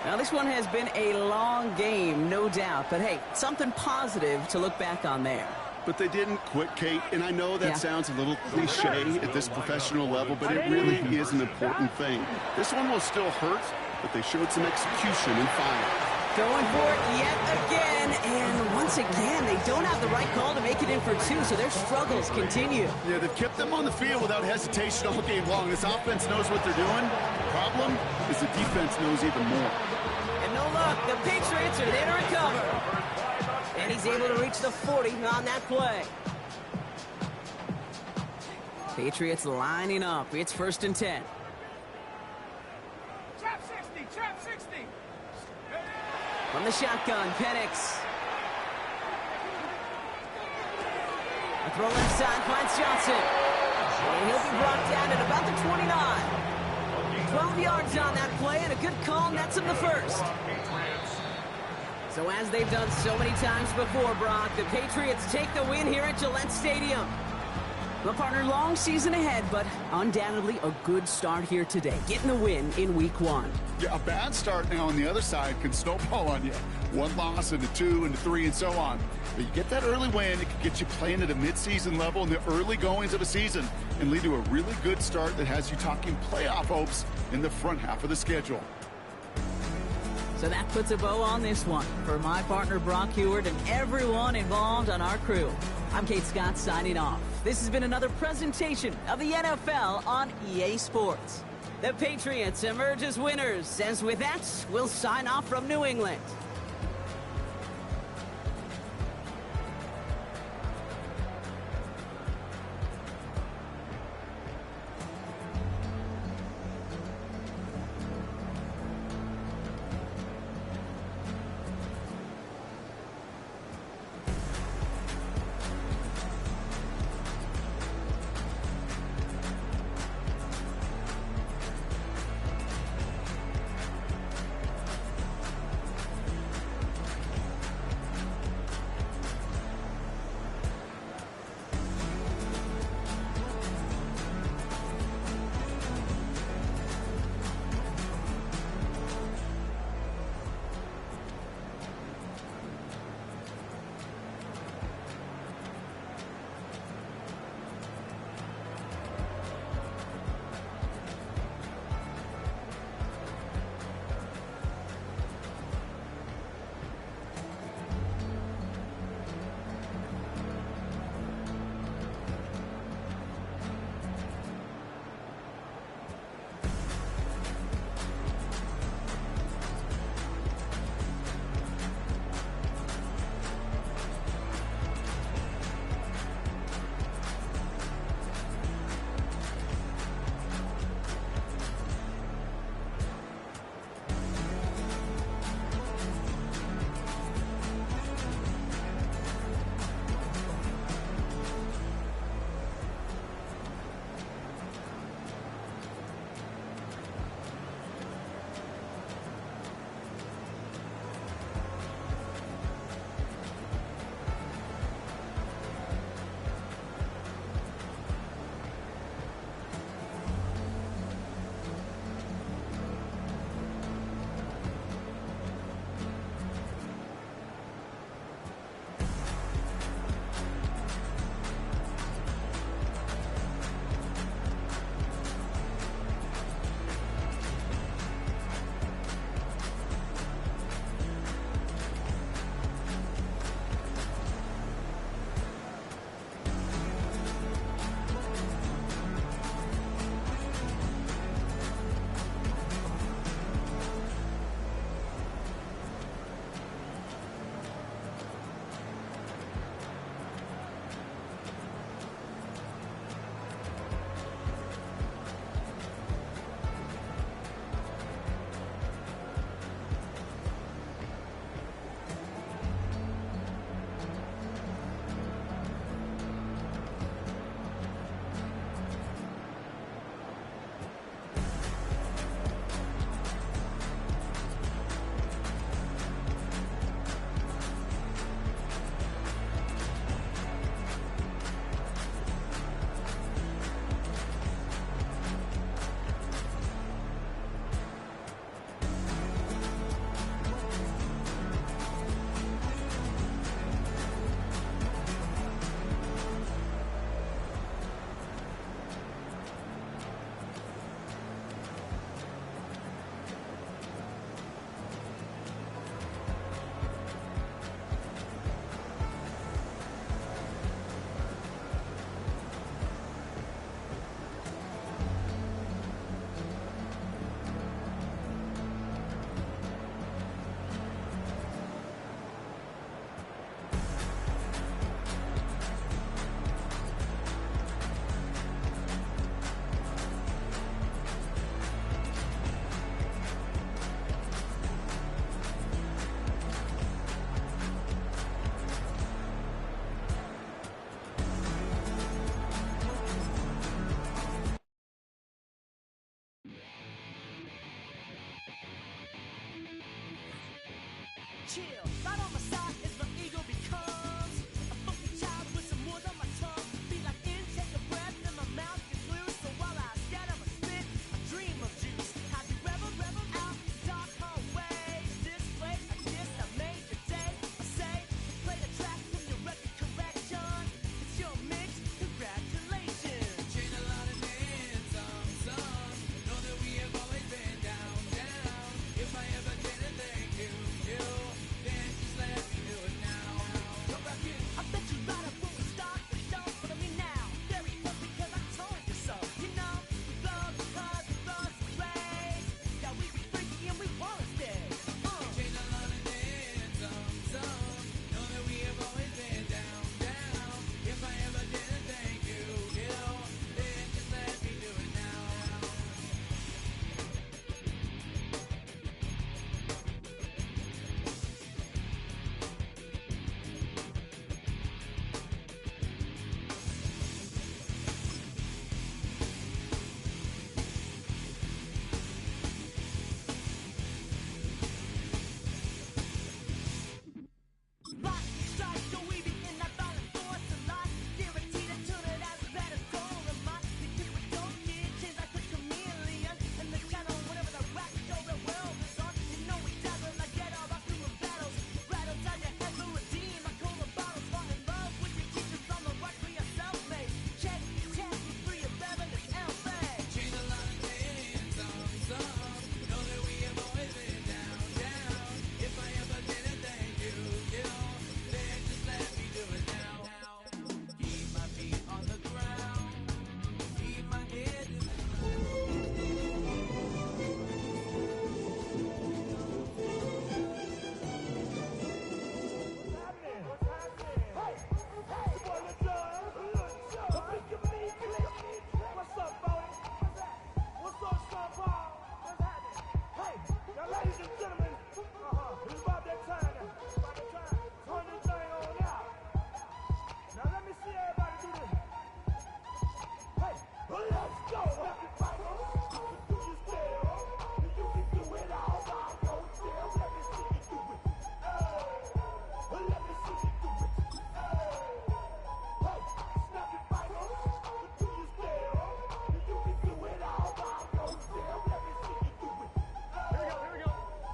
A: Now, this one has been a long game, no doubt. But, hey, something positive to look back on there.
D: But they didn't quit, Kate, and I know that sounds a little cliche at this professional level, but it really is an important thing. This one will still hurt, but they showed some execution and fire.
A: Going for it yet again, and once again, they don't have the right call to make it in for 2, so their struggles continue.
D: Yeah, they've kept them on the field without hesitation all game long. This offense knows what they're doing. The problem is the defense knows even more.
A: And no luck, the Patriots are there to recover. And he's able to reach the 40 on that play. Patriots lining up. It's 1st and 10.
E: Trap 60, trap 60.
A: From the shotgun, Penix. A throw left side finds Johnson. And he'll be brought down at about the 29. 12 yards on that play, and a good call nets him the 1st. So as they've done so many times before, Brock, the Patriots take the win here at Gillette Stadium. Well, partner, long season ahead, but undoubtedly a good start here today, getting the win in Week 1.
D: Yeah, a bad start now on the other side can snowball on you. 1 loss into 2 into 3 and so on. But you get that early win, it can get you playing at a midseason level in the early goings of a season and lead to a really good start that has you talking playoff hopes in the front half of the schedule.
A: So that puts a bow on this one. For my partner, Brock Heward, and everyone involved on our crew, I'm Kate Scott signing off. This has been another presentation of the NFL on EA Sports. The Patriots emerge as winners, as with that, we'll sign off from New England. chill. Right on my side is my ego becomes a funky child with some wood on my tongue. Be like intake a breath and my mouth gets loose. So while I scatter my spit, I dream of juice. How you rebel out dark hallways. This place I guess I made your day. I say, play the track from your record collection. It's your mix, congratulations.
G: Change a lot of names, some. Know that we have always been down. If I ever did a thank you, then just let me do it now. Come back in.
A: I bet you right up when we start the show. But I mean now, very close because I told you so. You know, we blow because we run some plays. Yeah, we be freaky and we wanna stay.
G: Change a lot of names, some. Know that we have always been down. If I ever did a thank you, then just let me do it now.
A: Rock, strike, so we be in that violent force a lot. Guaranteed to turn it as a better goal of mine. Because we don't get changed like a chameleon. And the channel, whatever the rap show the world is on. You know we dazzle like get all our through battles. Right outside your head will redeem. I call the bottles, fall in love with your teachers on the right for your self-made. Check, test, 3 of 11 is L-Fag.
G: Change a lot of names, some. Know that we have always been down. If I ever did a thank you, then just let me do it now. Keep my feet on the ground. Keep my head in the
E: What's up, Bodie? What's up, Sean Paul? What's happening? Hey, now, ladies and gentlemen, it's about that time now. Turn this thing on out. Now, let me see everybody do this. Hey, let's go. Everybody, do you still? You can do it all by yourself. Let me see you do it. Let me see you do it. Hey, snap your fingers. Do you still? You can do it all by yourself. Let me see you do it.
F: Here we go.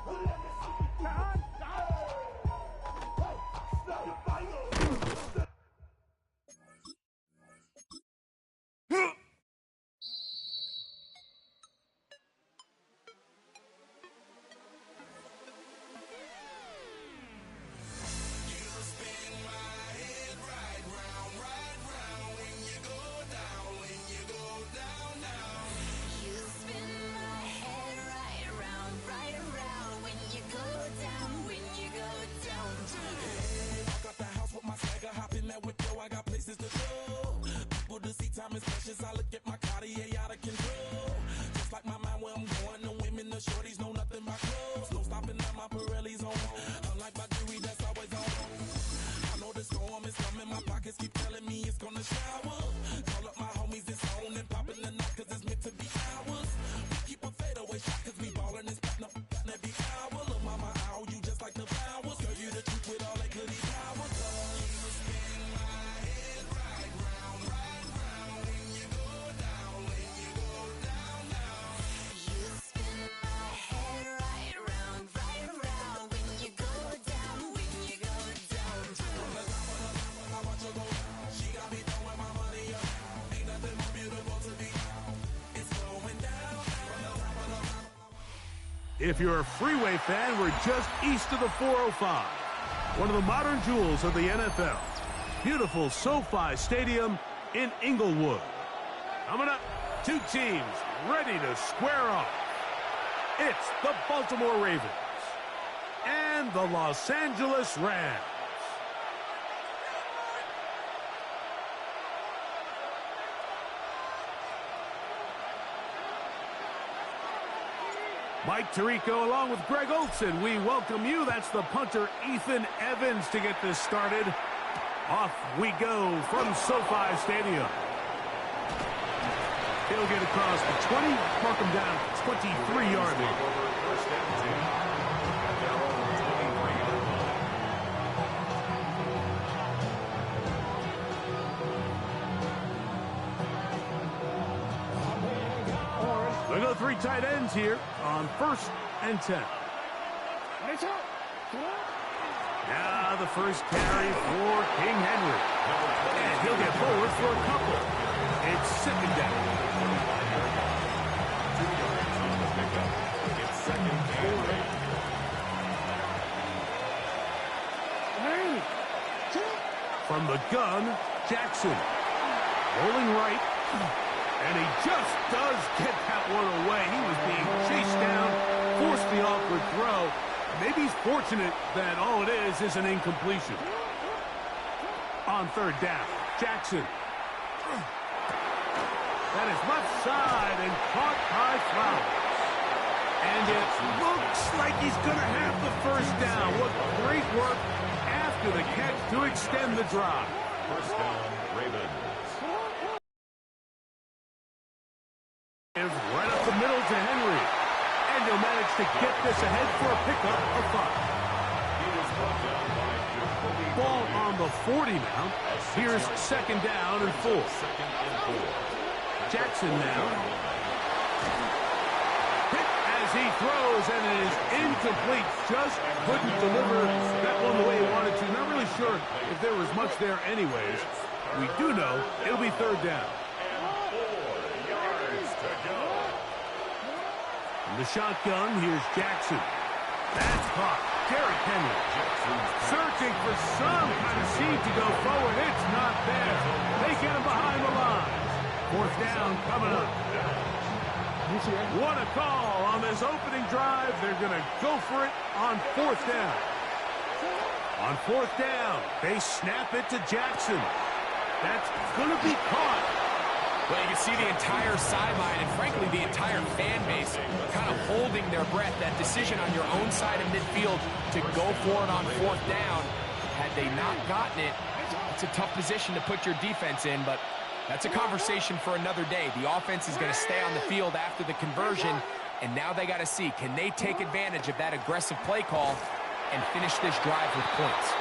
E: Let me see you do it. Hey, snap your fingers.
H: You spin my head right around when you go down, when you go down.
G: Walk out the house with my swagger, hop in that whip, yo, I got places to go. People to see, time is precious, I look at my Cartier out of control. Just like my mind where I'm going, the women, the shorties know nothing but clothes. No stopping at my Pirelli's on, unlike my jewelry that's always on. I know the storm is coming, my pockets keep telling me it's gonna shower. Call up my homies, it's on and popping the night, cause it's meant to be ours. We keep a fadeaway shot, cause we ballin' and spittin' up every hour. Look, mama, ow, you just like the flowers. Girl, you the truth with all that goody powers. You spin my head right round when you go down, when you go down, down.
H: You spin my head right around when you go down, when you go down.
G: From the top of the top, I watch her go down. She got me throwing my money up. Ain't nothing more beautiful to be. It's going down. From the top of the top.
I: If you're a Freeway fan, we're just east of the 405, one of the modern jewels of the NFL. Beautiful SoFi Stadium in Inglewood. Coming up, 2 teams ready to square off. It's the Baltimore Ravens and the Los Angeles Rams. Mike Tirico along with Greg Olson. We welcome you. That's the punter, Ethan Evans, to get this started. Off we go from SoFi Stadium. He'll get across the 20, mark him down at 23-yard line.
C: First and 10. At their own 23-yard line.
I: They go 3 tight ends here on 1st and 10. Now the first carry for King Henry. And he'll get forward for a couple. It's 2nd down.
C: It's 2nd and 8.
I: From the gun, Jackson. Rolling right. And he just does get that one away. He was being chased down, forced the awkward throw. Maybe he's fortunate that all it is an incompletion. On 3rd down, Jackson. That is left side and caught by Flowers. And it looks like he's going to have the 1st down. What great work after the catch to extend the drive.
C: 1st down, Ravens.
I: Right up the middle to Henry. And he'll manage to get this ahead for a pickup of 5.
C: He was brought down by Giveaw.
I: Ball on the 40 now. Here's 2nd down and 4.
C: 2nd and 4.
I: Jackson now. Hit as he throws, and it is incomplete. Just couldn't deliver that one the way he wanted to. Not really sure if there was much there anyways. We do know it'll be 3rd down. In the shotgun, here's Jackson. That's caught. Derrick Henry. Searching for some kind of seed to go forward. It's not there. They get him behind the line. 4th down coming up. What a call on this opening drive. They're going to go for it on 4th down. On 4th down, they snap it to Jackson. That's going to be caught.
J: Well, you can see the entire sideline and, frankly, the entire fan base kind of holding their breath. That decision on your own side of midfield to go for it on 4th down, had they not gotten it, it's a tough position to put your defense in, but that's a conversation for another day. The offense is going to stay on the field after the conversion, and now they got to see, can they take advantage of that aggressive play call and finish this drive with points?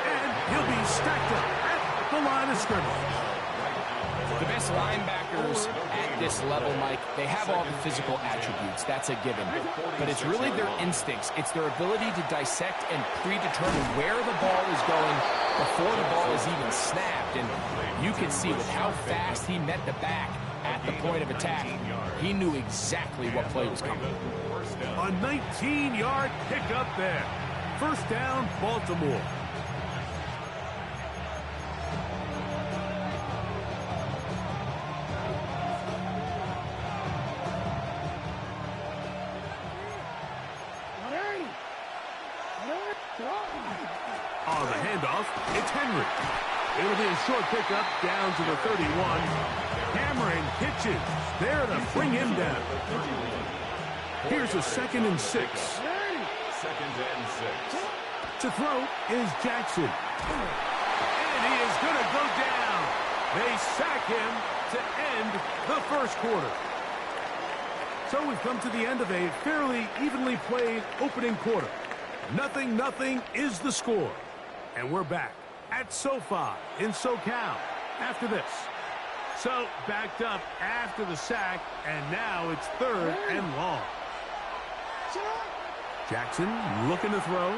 I: And he'll be stacked up at the line of scrimmage.
J: The best linebackers at this level, Mike, they have all the physical attributes. That's a given. But it's really their instincts. It's their ability to dissect and predetermine where the ball is going before the ball is even snapped. And you can see with how fast he met the back at the point of attack, he knew exactly what play was coming.
I: A 19-yard pickup there. 1st down, Baltimore. On the handoff, it's Henry. It'll be a short pickup down to the 31. Hammering pitches there to bring him down. Here's a 2nd and 6.
C: 2nd and 6.
I: To throw is Jackson. And he is going to go down. They sack him to end the 1st quarter. So we've come to the end of a fairly evenly played opening quarter. 0-0 is the score. And we're back at SoFi in SoCal after this. So backed up after the sack, and now it's 3rd and long. Jackson looking to throw.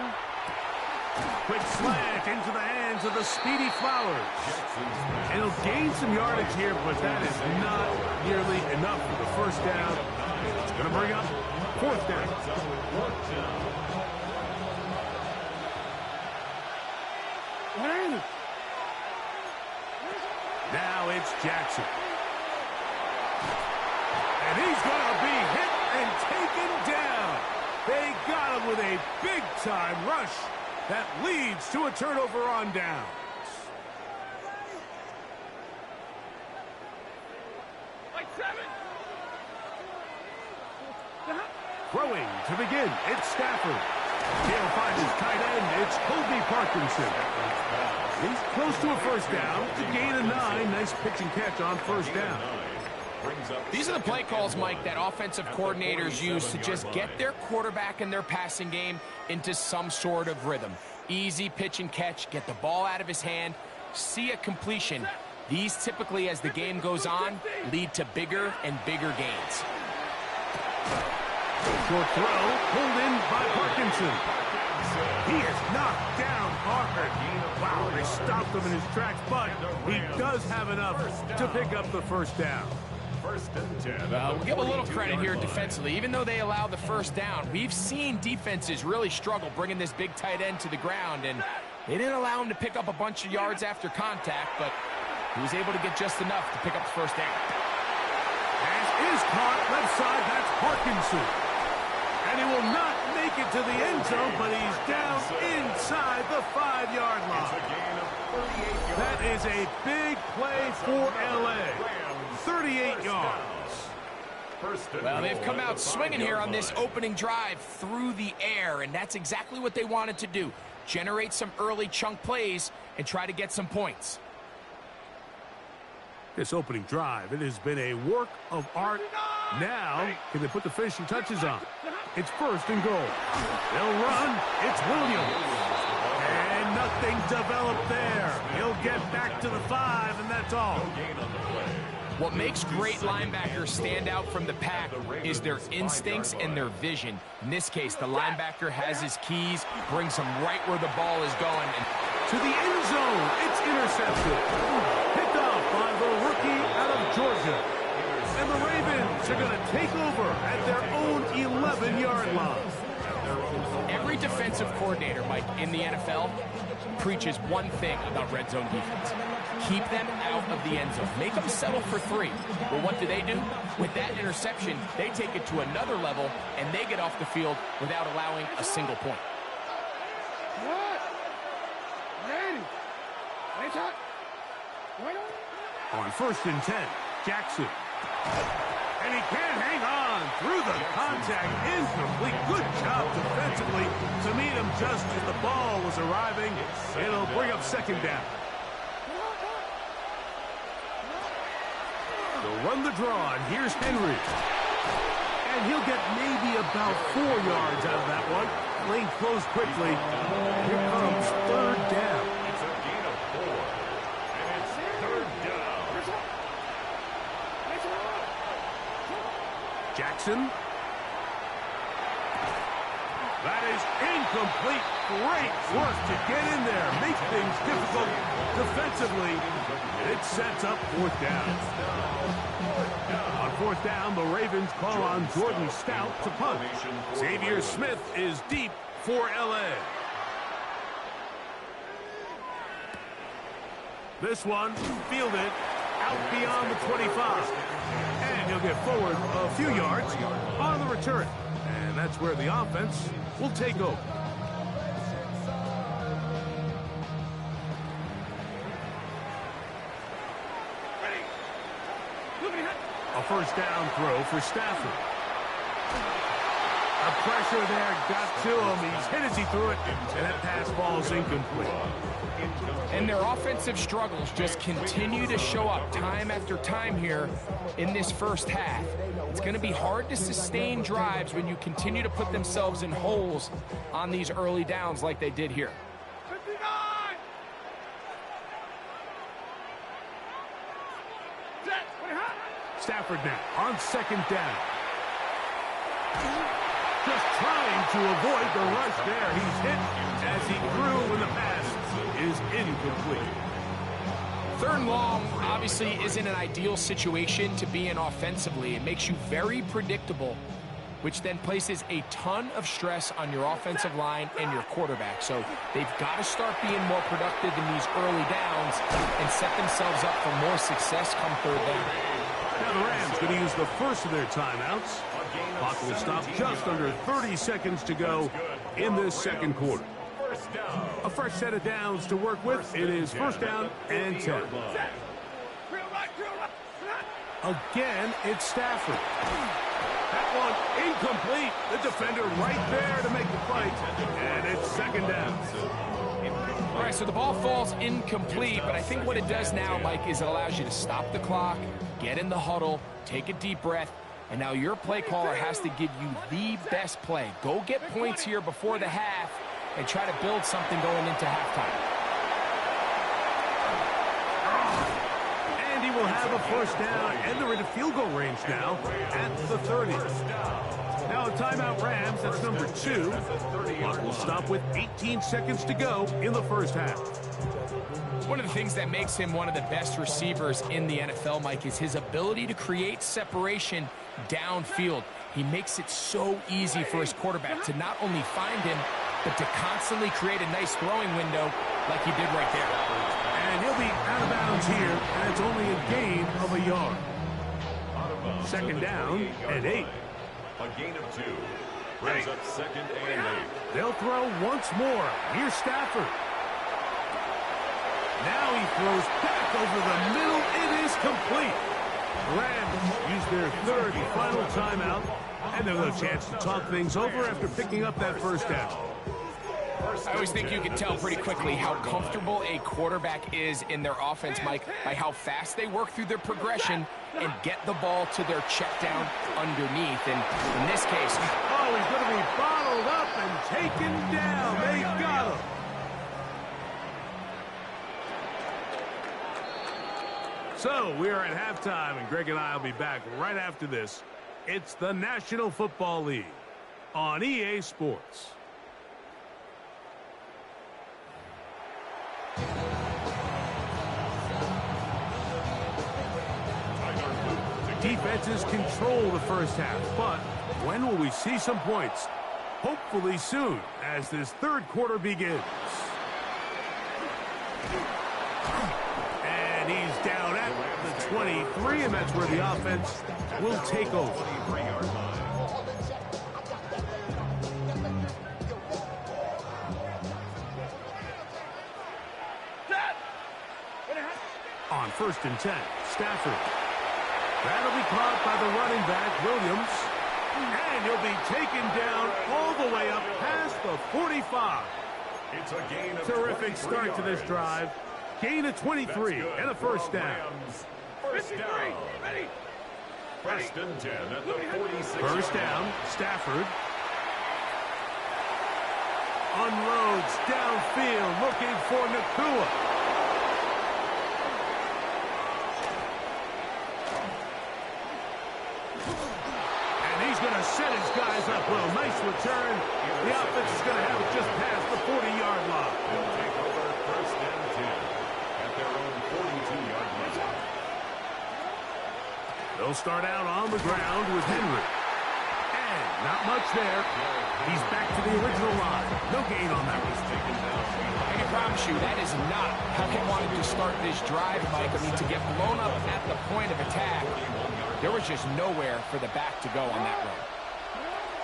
I: Quick slant into the hands of the speedy Flowers. And he'll gain some yardage here, but that is not nearly enough for the 1st down. It's going to bring up 4th down. Now it's Jackson. And he's going to be hit and taken down. They got him with a big-time rush that leads to a turnover on downs. Throwing to begin, it's Stafford. He'll find his tight end. It's Kobe Parkinson. He's close to a 1st down. To gain a 9. Nice pitch and catch on 1st down.
J: These are the play calls, Mike, that offensive coordinators use to just get their quarterback and their passing game into some sort of rhythm. Easy pitch and catch, get the ball out of his hand, see a completion. These typically, as the game goes on, lead to bigger and bigger gains.
I: Short throw, pulled in by Parkinson. He is knocked down hard. Wow, they stopped him in his tracks, but he does have enough to pick up the first down.
C: First and 10.
J: We'll give a little credit here defensively. Even though they allowed the first down, we've seen defenses really struggle bringing this big tight end to the ground, and they didn't allow him to pick up a bunch of yards after contact, but he was able to get just enough to pick up the first down.
I: Pass is caught left side. That's Parkinson. And he will not make it to the end zone, but he's down inside the 5-yard line. That is a big play for L.A. 38 yards.
J: Well, they've come out swinging here on this opening drive through the air, and that's exactly what they wanted to do. Generate some early chunk plays and try to get some points.
I: This opening drive, it has been a work of art. Now, can they put the finishing touches on? It's first and goal. They'll run. It's Williams. And nothing developed there. He'll get back to the 5, and that's all.
J: What makes great linebackers stand out from the pack is their instincts and their vision. In this case, the linebacker has his keys, brings him right where the ball is going. And
I: to the end zone, it's intercepted. Picked off by the rookie out of Georgia. And the Ravens are going to take over at their own 11-yard line.
J: Every defensive coordinator, Mike, in the NFL preaches one thing about red zone defense. Keep them out of the end zone. Make them settle for 3. Well, what do? With that interception, they take it to another level, and they get off the field without allowing a single point.
I: On first and 10, Jackson. And he can't hang on through the contact. Incomplete. Good job defensively to meet him just as the ball was arriving. It'll bring up second down. They'll run the draw, and here's Henry. And he'll get maybe about 4 yards out of that one. Lane closed quickly. Here comes third down.
C: It's a gain of 4. And it's third down.
I: Jackson. That is incomplete. Great work to get in there. Make things difficult defensively. And it sets up fourth down. On fourth down, the Ravens call on Jordan Stout to punt. Xavier Smith is deep for L.A. This one fielded out beyond the 25. And he'll get forward a few yards on the return. And that's where the offense will take over. A first down throw for Stafford. The pressure there got to him. He's hit as he threw it, and that pass falls incomplete.
J: And their offensive struggles just continue to show up time after time here in this first half. It's going to be hard to sustain drives when you continue to put themselves in holes on these early downs like they did here.
I: Stafford now on second down. Just trying to avoid the rush there. He's hit as he threw when the pass is incomplete.
J: Third and long obviously isn't an ideal situation to be in offensively. It makes you very predictable, which then places a ton of stress on your offensive line and your quarterback. So they've got to start being more productive in these early downs and set themselves up for more success come third down.
I: Now the Rams going to use the first of their timeouts. Clock will stop just under 30 seconds to go in this second quarter. A fresh set of downs to work with. It is first down and 10. Again, it's Stafford. That one incomplete. The defender right there to make the fight. And it's second down.
J: All right, so the ball falls incomplete, but I think what it does now, Mike, is it allows you to stop the clock, get in the huddle, take a deep breath, and now your play caller has to give you the best play. Go get points here before the half and try to build something going into halftime.
I: And he will have have a first down, and they're into field goal range now at the 30. Now a timeout Rams, that's number 2. Clock will stop with 18 seconds to go in the first half.
J: One of the things that makes him one of the best receivers in the NFL, Mike, is his ability to create separation downfield. He makes it so easy for his quarterback to not only find him, but to constantly create a nice throwing window like he did right there.
I: And he'll be out of bounds here, and it's only a gain of a yard. Second down and 8.
C: A gain of 2. Brings up second and 8.
I: They'll throw once more. Here's Stafford. Now he throws back over the middle. It is complete. Rams use their third and final timeout, and they'll have a chance to talk things over after picking up that first down.
J: I always think you can tell pretty quickly how comfortable a quarterback is in their offense, Mike, by how fast they work through their progression and get the ball to their check down underneath. And in this case,
I: oh, he's going to be bottled up and taken down. They got him. So we are at halftime, and Greg and I will be back right after this. It's the National Football League on EA Sports. Defenses control the first half, but when will we see some points? Hopefully soon, as this third quarter begins. And he's down at the 23, and that's where the offense will take over. On 1st and 10, Stafford. That'll be caught by the running back, Williams. And he'll be taken down all the way up past the 45.
C: It's a gain of
I: Terrific start to this drive. Gain of 23 and a first down.
C: First down. First and 10 at the 46.
I: First down, Stafford. Unloads downfield, looking for Nakua. Going to set his guys up well. Nice return. The offense is going to have it just past the 40-yard line.
C: They'll take over first and 10 at their own 42-yard line.
I: They'll start out on the ground with Henry. And not much there. He's back to the original line. No gain on that one.
J: I can promise you that is not how he wanted to start this drive, Mike. I mean, to get blown up at the point of attack, there was just nowhere for the back to go on that run.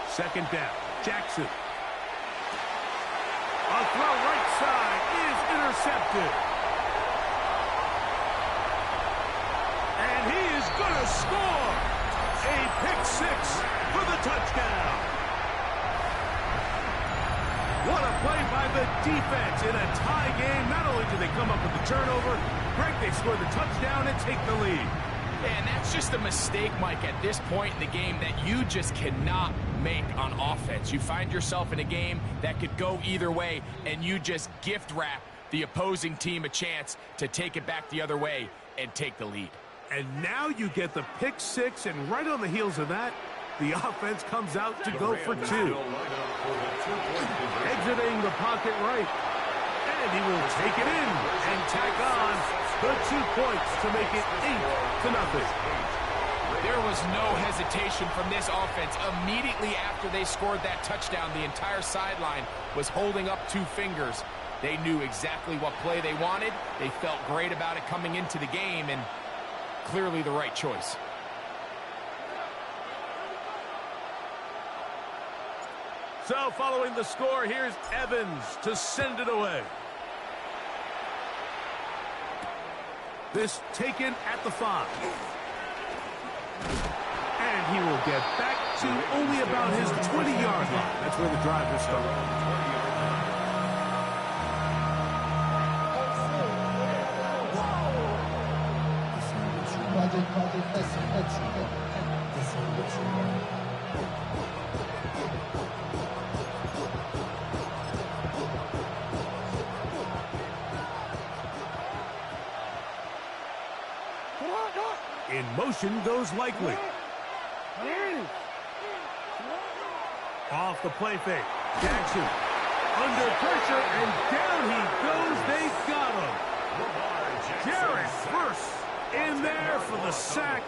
I: Second down, Jackson. A throw right side is intercepted. And he is going to score. A pick six for the touchdown. What a play by the defense in a tie game. Not only do they come up with the turnover, Greg, they score the touchdown and take the lead.
J: And that's just a mistake, Mike, at this point in the game that you just cannot make on offense. You find yourself in a game that could go either way, and you just gift wrap the opposing team a chance to take it back the other way and take the lead.
I: And now you get the pick six, and right on the heels of that, the offense comes out to go for 2. Exiting the pocket right. And he will take it in and tack on the 2 points to make it 8-0.
J: There was no hesitation from this offense. Immediately after they scored that touchdown, the entire sideline was holding up 2 fingers. They knew exactly what play they wanted. They felt great about it coming into the game, and clearly the right choice.
I: So following the score, here's Evans to send it away. This taken at the 5. And he will get back to only about his 20-yard line. That's where the drive will start. formation goes likely. Off the play fake. Jackson under pressure, and down he goes. They got him. Jared first in there for the sack.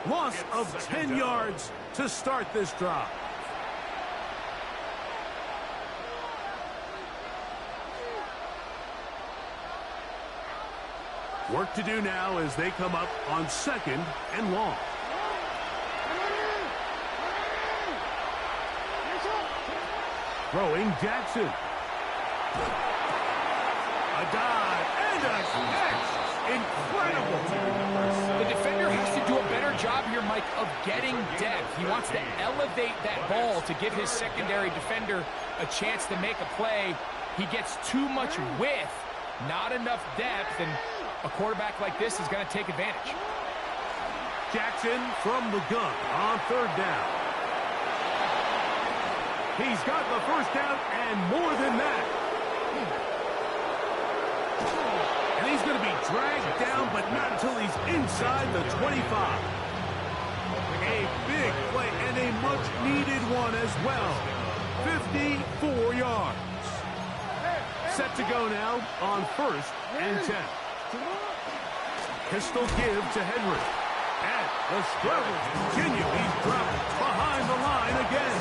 I: Loss of 10 yards to start this drive. Work to do now as they come up on 2nd and long. Throwing Jackson. A dive and a catch. Incredible.
J: The defender has to do a better job here, Mike, of getting depth. He wants to elevate that ball to give his secondary defender a chance to make a play. He gets too much width, not enough depth, and a quarterback like this is going to take advantage.
I: Jackson from the gun on 3rd down. He's got the first down and more than that. And he's going to be dragged down, but not until he's inside the 25. A big play and a much-needed one as well. 54 yards. Set to go now on 1st and 10. Pistol give to Henry. And the struggles continue. He's dropped behind the line again.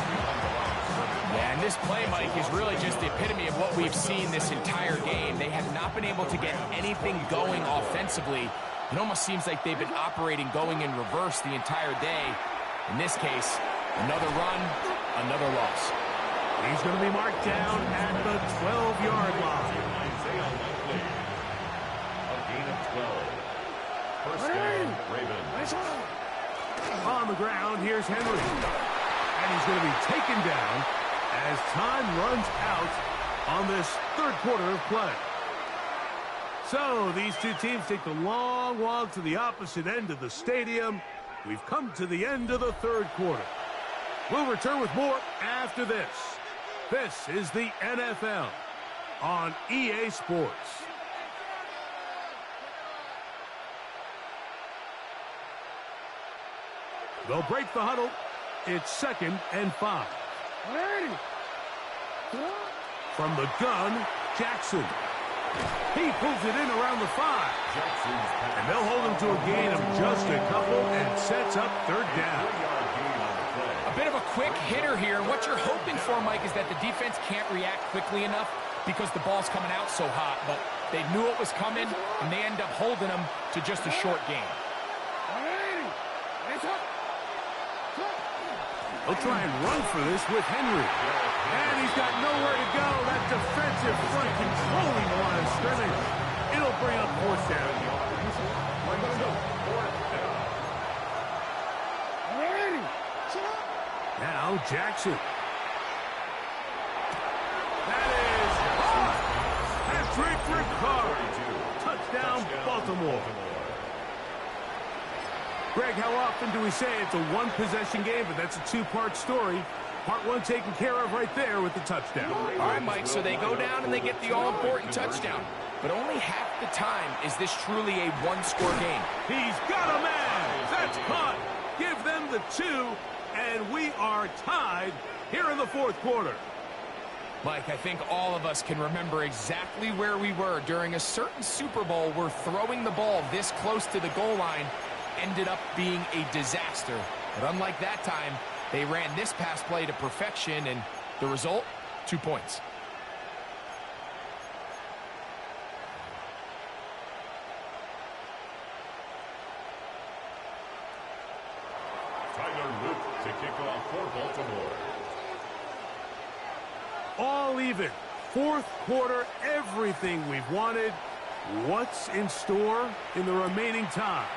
J: Yeah, and this play, Mike, is really just the epitome of what we've seen this entire game. They have not been able to get anything going offensively. It almost seems like they've been operating going in reverse the entire day. In this case, another run, another loss.
I: He's going to be marked down at the 12-yard line.
C: A gain of 12. First down, Ravens.
I: On the ground, here's Henry. And he's going to be taken down as time runs out on this 3rd quarter of play. So these two teams take the long walk to the opposite end of the stadium. We've come to the end of the 3rd quarter. We'll return with more after this. This is the NFL on EA Sports. They'll break the huddle. It's 2nd and 5. From the gun, Jackson. He pulls it in around the 5. And they'll hold him to a gain of just a couple and sets up 3rd down.
J: A bit of a quick hitter here. What you're hoping for, Mike, is that the defense can't react quickly enough because the ball's coming out so hot. But they knew it was coming, and they end up holding them to just a short gain.
I: They'll try and run for this with Henry. And he's got nowhere to go. That defensive front controlling the line of scrimmage. It'll bring up 4th down. Now Jackson. That is Patrick Ricard. Touchdown, Baltimore. Greg, how often do we say it's a one-possession game, but that's a 2-part story? Part 1 taken care of right there with the touchdown.
J: All right, Mike, so they go down and they get the all-important touchdown. But only half the time is this truly a one-score game.
I: He's got a man. That's caught. Give them the 2, and we are tied here in the 4th quarter.
J: Mike, I think all of us can remember exactly where we were during a certain Super Bowl where throwing the ball this close to the goal line ended up being a disaster. But unlike that time, they ran this pass play to perfection, and the result, 2 points.
C: Tyler Luke to kick off for Baltimore.
I: All even. 4th quarter, everything we've wanted. What's in store in the remaining time?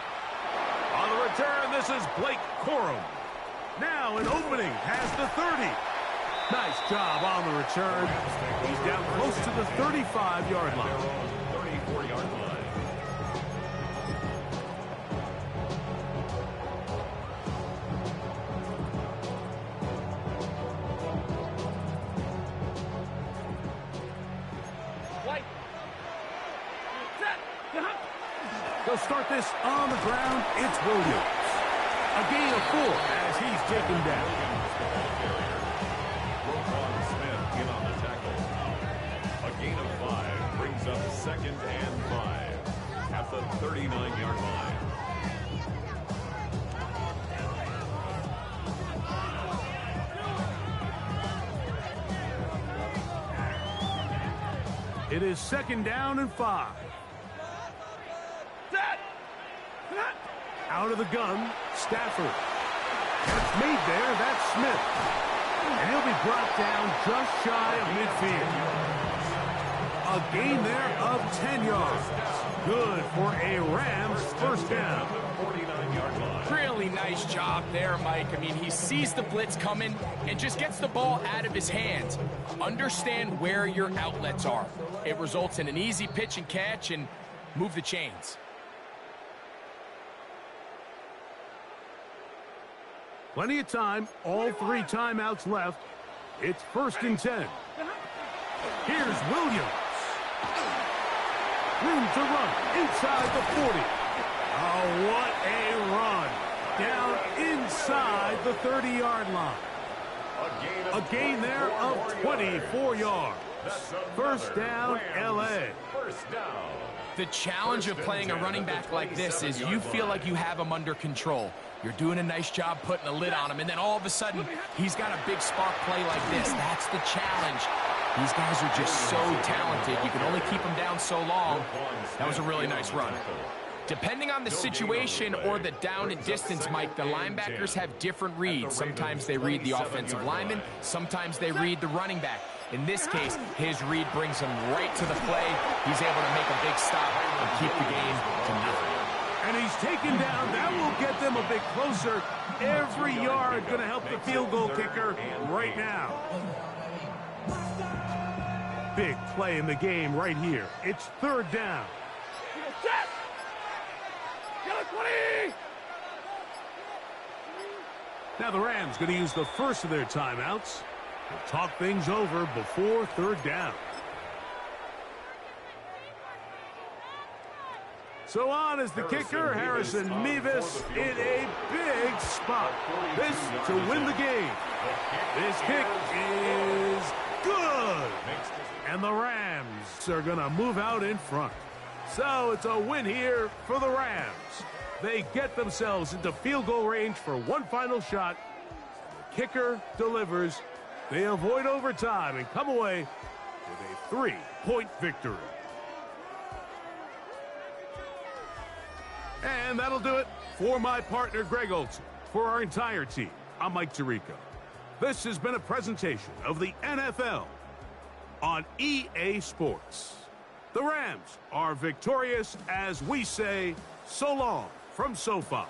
I: On the return, this is Blake Corum. Now an opening past the 30. Nice job on the return. He's down close to the 35-yard line.
C: 34-yard line.
I: They'll start this on the ground. It's Williams. A gain of 4 as he's taken down.
C: Smith in on the tackle. A gain of 5 brings up 2nd and 5 at the 39-yard line.
I: It is 2nd down and 5. Out of the gun, Stafford. It's made there, that's Smith. And he'll be brought down just shy of midfield. A gain there of 10 yards. Good for a Rams first down.
J: Really nice job there, Mike. I mean, he sees the blitz coming and just gets the ball out of his hands. Understand where your outlets are. It results in an easy pitch and catch and move the chains.
I: Plenty of time, all 3 timeouts left. It's 1st and 10. Here's Williams. Room to run inside the 40. Oh, what a run. Down inside the 30-yard line. A gain there of 24 yards. First down, L.A.
J: The challenge of playing a running back like this is you feel like you have him under control. You're doing a nice job putting a lid on him, and then all of a sudden, he's got a big spark play like this. That's the challenge. These guys are just so talented. You can only keep them down so long. That was a really nice run. Depending on the situation or the down and distance, Mike, the linebackers have different reads. Sometimes they read the offensive lineman. Sometimes they read the running back. In this case, his read brings him right to the play. He's able to make a big stop and keep the game to nothing.
I: And he's taken down. That will get them a bit closer. Every yard going to help the field goal kicker right now. Big play in the game right here. It's 3rd down. Now the Rams going to use the first of their timeouts to talk things over before 3rd down. So on is the kicker, Harrison Mevis, in a big spot. This to win the game. This kick is good. And the Rams are going to move out in front. So it's a win here for the Rams. They get themselves into field goal range for one final shot. The kicker delivers. They avoid overtime and come away with a 3-point victory. And that'll do it for my partner, Greg Olson. For our entire team, I'm Mike Tirico. This has been a presentation of the NFL on EA Sports. The Rams are victorious as we say so long from SoFi.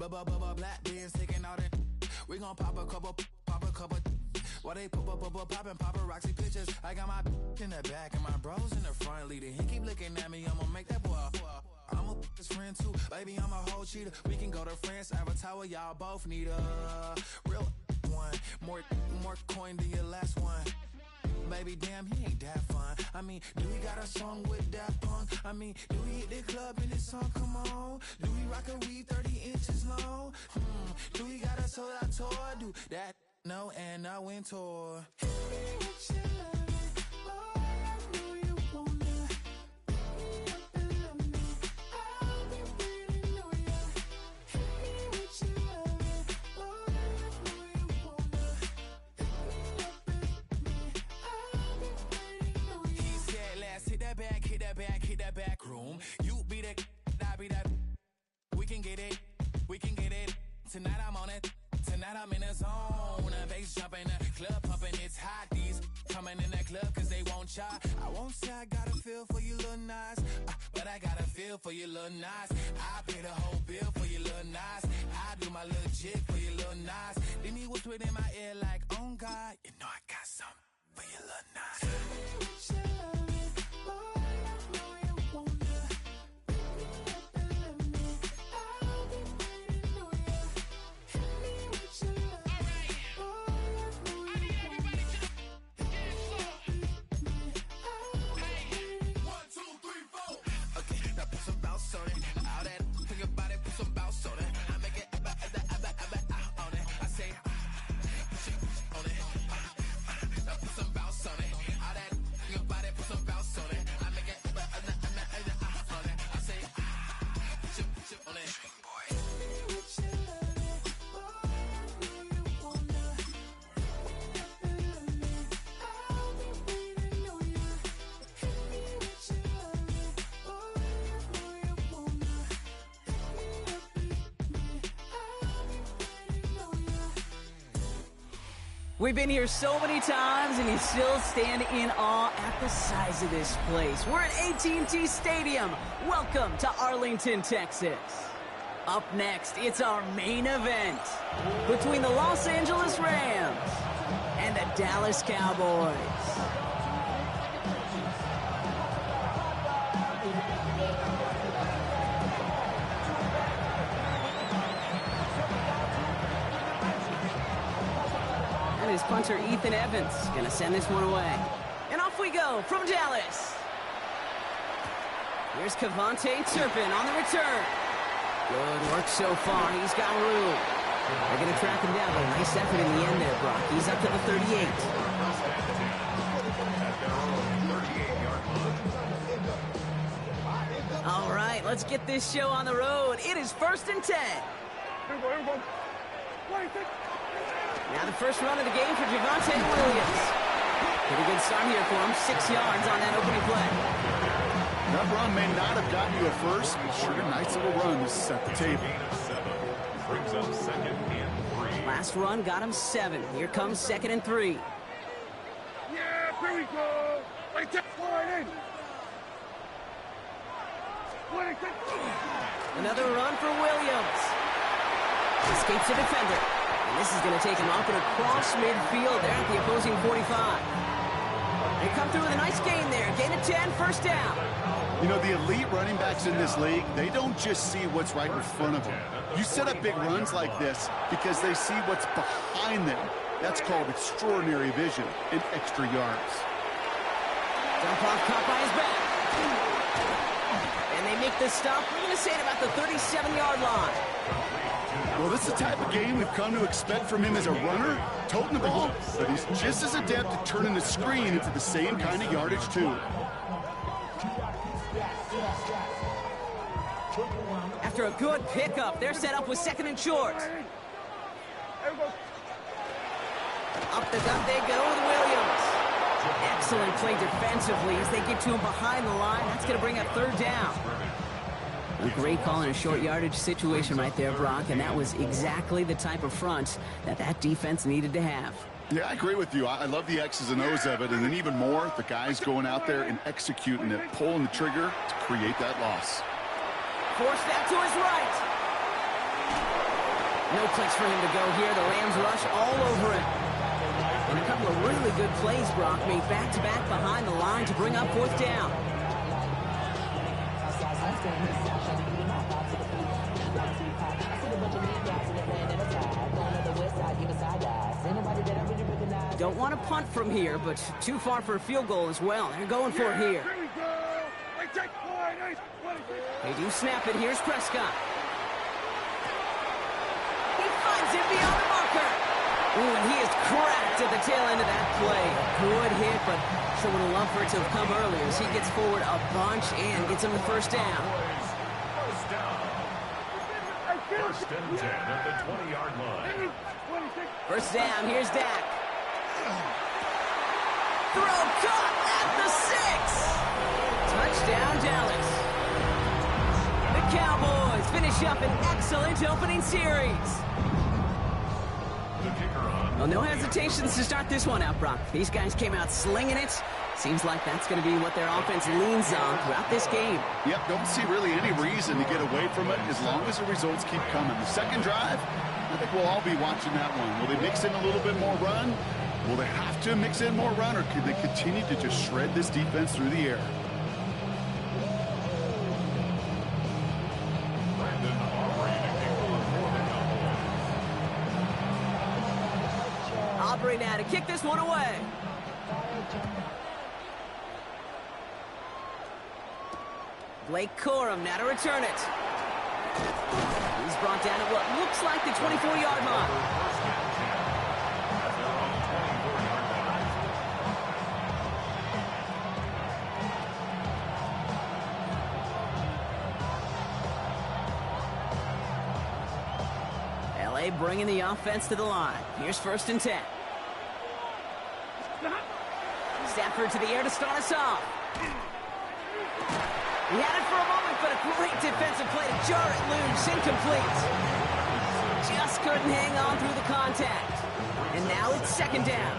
G: Black beans taking out it. We gon' pop a couple. While they poppin' paparazzi pictures. I got my in the back and my bros in the front leading. He keep looking at me, I'ma make that boy. I'm a his friend too, baby, I'm a whole cheater. We can go to France, Avatar, y'all both need a real one. More coin than your last one. Baby, damn, he ain't that fun. I mean, do we got a song with that punk? I mean, do we hit the club in this song? Come on. Do we rock a weave 30 inches long? Do we got a sold out tour? Do that? No, and I went tour. Hit that back room. You be the, I be that. We can get it. Tonight I'm on it. Tonight I'm in a zone. A bass jumping, a club pumping, it's hot. These coming in that club cause they won't ya. I won't say I got a feel for you little nice, but I got a feel for you little nice. I pay the whole bill for you little nice. I do my little jig for you little nice. Then he whispered in my ear like, oh God, you know I got something for you little nice.
A: We've been here so many times, and you still stand in awe at the size of this place. We're at AT&T Stadium. Welcome to Arlington, Texas. Up next, it's our main event between the Los Angeles Rams and the Dallas Cowboys. And his punter, Ethan Evans, gonna send this one away. And off we go from Dallas. Here's Cavante Turpin on the return. Good work so far. He's got room. They're gonna track him down. A nice effort in the end there, Brock. He's up to the 38. All right, let's get this show on the road. It is 1st and 10. Now the first run of the game for Javonte Williams. Pretty good start here for him. 6 yards on that opening play.
D: That run may not have gotten you at first, but sure, nice little run to set the table.
C: Brings up 2nd and 3.
A: Last run got him 7. Here comes 2nd and 3.
F: Yeah, here we go. Right there.
A: Another run for Williams. Escapes the defender. And this is going to take him up and across midfield there at the opposing 45. They come through with a nice gain there. Gain of 10, first down.
D: You know, the elite running backs in this league, they don't just see what's right in front of them. You set up big runs like this because they see what's behind them. That's called extraordinary vision and extra yards.
A: Dump off caught by his back. And they make the stop. We're going to say it about the 37-yard line.
D: Well, this is the type of game we've come to expect from him as a runner, toting the ball, but he's just as adept at turning the screen into the same kind of yardage, too.
A: After a good pickup, they're set up with 2nd and short. Up the gut they go with Williams. Excellent play defensively as they get to him behind the line. That's going to bring up 3rd down. A great call in a short yardage situation right there, Brock, and that was exactly the type of front that defense needed to have.
D: Yeah, I agree with you. I love the X's and O's of it, and then even more, the guys going out there and executing it, pulling the trigger to create that loss.
A: Forced that to his right. No place for him to go here. The Rams rush all over it. And a couple of really good plays, Brock, made back-to-back behind the line to bring up fourth down. Don't want to punt from here, but too far for a field goal as well. They're going for it here. They do snap it. Here's Prescott. He finds him beyond the marker. Ooh, and he is cracked at the tail end of that play. Good hit, but sure would have loved for it to have come earlier as he gets forward a bunch and gets him the first down.
C: First and 10 at the 20-yard line.
A: First down, here's Dak. Throw caught at the 6. Touchdown, Dallas. The Cowboys finish up an excellent opening series. Well, no hesitations to start this one out, Brock. These guys came out slinging it. Seems like that's going to be what their offense leans on throughout this game.
D: Yep, don't see really any reason to get away from it as long as the results keep coming. The second drive, I think we'll all be watching that one. Will they mix in a little bit more run? Will they have to mix in more run, or can they continue to just shred this defense through the air?
A: Aubrey now to kick this one away. Blake Corum now to return it. He's brought down at what looks like the 24-yard line. LA bringing the offense to the line. Here's first and 10. Stafford to the air to start us off. He had it for a moment, but a great defensive play to jar it loose. Incomplete. Just couldn't hang on through the contact. And now it's second down.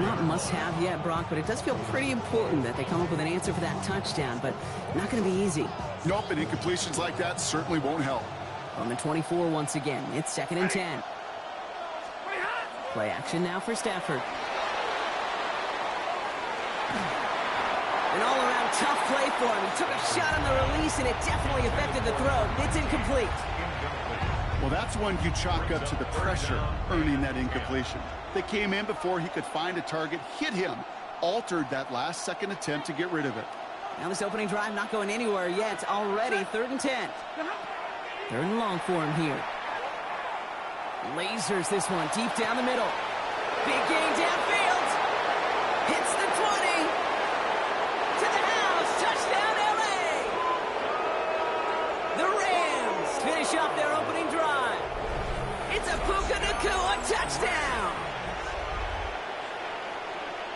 A: Not must-have yet, Brock, but it does feel pretty important that they come up with an answer for that touchdown, but not going to be easy.
D: Nope, and incompletions like that certainly won't help.
A: On the 24 once again, it's second and 10. Play action now for Stafford. An all-around tough play for him. He took a shot on the release, and it definitely affected the throw. It's incomplete.
D: Well, that's one you chalk up to the pressure earning that incompletion. They came in before he could find a target, hit him, altered that last-second attempt to get rid of it.
A: Now this opening drive not going anywhere yet. Already third and 10. Third and long for him here. Lasers this one deep down the middle. Big gain downfield. Hits the 20. To the house. Touchdown, LA. The Rams finish off their opening drive. It's a Puka Nacua touchdown.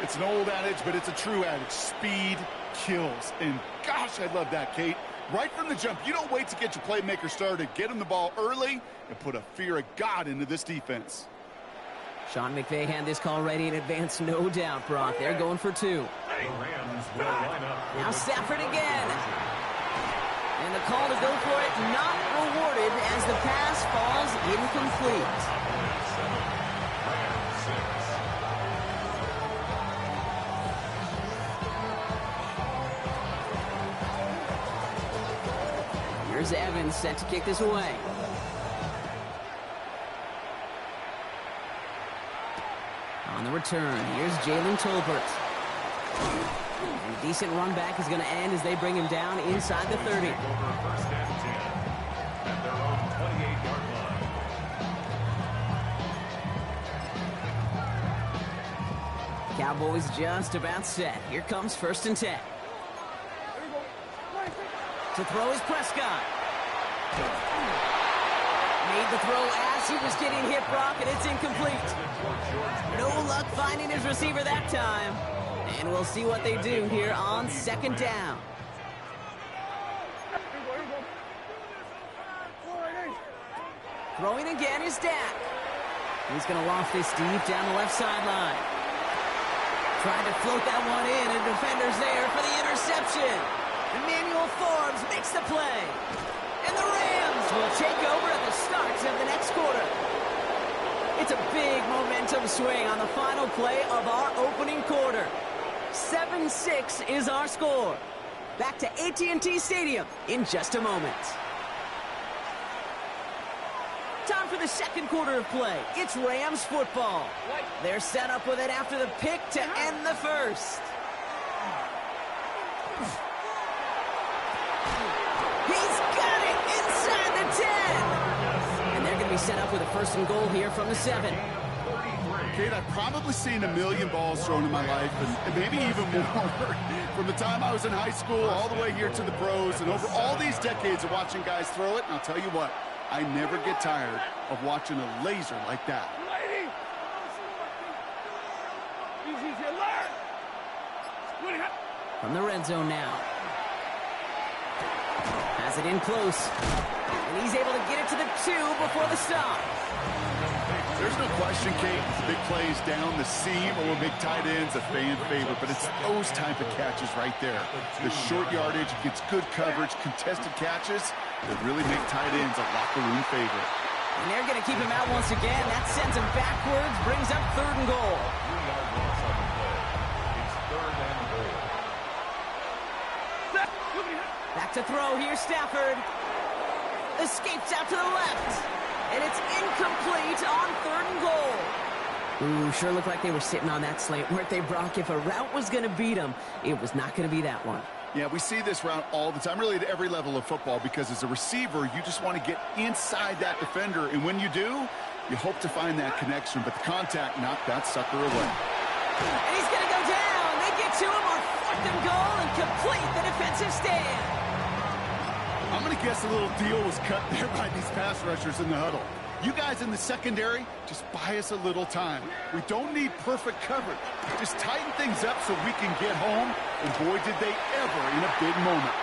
D: It's an old adage, but it's a true adage. Speed kills. And gosh, I love that, Kate. Right from the jump, you don't wait to get your playmaker started. Get him the ball early and put a fear of God into this defense.
A: Sean McVay had this call ready in advance, no doubt, Brock. They're going for two. Now Stafford again. And the call to go for it not rewarded as the pass falls incomplete. Here's Evans set to kick this away. On the return, here's Jalen Tolbert. And a decent run back is going to end as they bring him down inside the 30. Cowboys just about set. Here comes first and 10. To throw is Prescott. Made the throw as he was getting hit, Brock, and it's incomplete. No luck finding his receiver that time. And we'll see what they do here on second down. Throwing again is Dak. He's going to loft this deep down the left sideline. Trying to float that one in, and defender's there for the interception. Emmanuel Forbes makes the play. And the Rams will take over at the start of the next quarter. It's a big momentum swing on the final play of our opening quarter. 7-6 is our score. Back to AT&T Stadium in just a moment. Time for the second quarter of play. It's Rams football. They're set up with it after the pick to end the first. He's got it inside the 10. And they're going to be set up with a first and goal here from the 7.
D: Kate, I've probably seen a million balls thrown in my life, and maybe even more. From the time I was in high school all the way here to the pros, and over all these decades of watching guys throw it, and I'll tell you what, I never get tired of watching a laser like that.
A: From the red zone now. Has it in close. And he's able to get it to the 2 before the stop.
D: There's no question, Kate, big plays down the seam or big tight ends, a fan favorite, but it's those type of catches right there. The short yardage, gets good coverage, contested catches that really make tight ends a locker room favorite.
A: And they're going to keep him out once again. That sends him backwards, brings up 3rd and goal.
C: 3-yard loss on the play. It's 3rd and goal.
A: Back to throw here, Stafford. Escapes out to the left. And it's incomplete on 3rd and goal. Ooh, sure looked like they were sitting on that slant, weren't they, Brock? If a route was going to beat them, it was not going to be that one.
D: Yeah, we see this route all the time, really at every level of football, because as a receiver, you just want to get inside that defender, and when you do, you hope to find that connection, but the contact knocked that sucker away.
A: And he's going to go down. They get to him on 4th and goal and complete the defensive stand.
D: I'm going to guess a little deal was cut there by these pass rushers in the huddle. You guys in the secondary, just buy us a little time. We don't need perfect coverage. Just tighten things up so we can get home, and boy, did they ever in a big moment.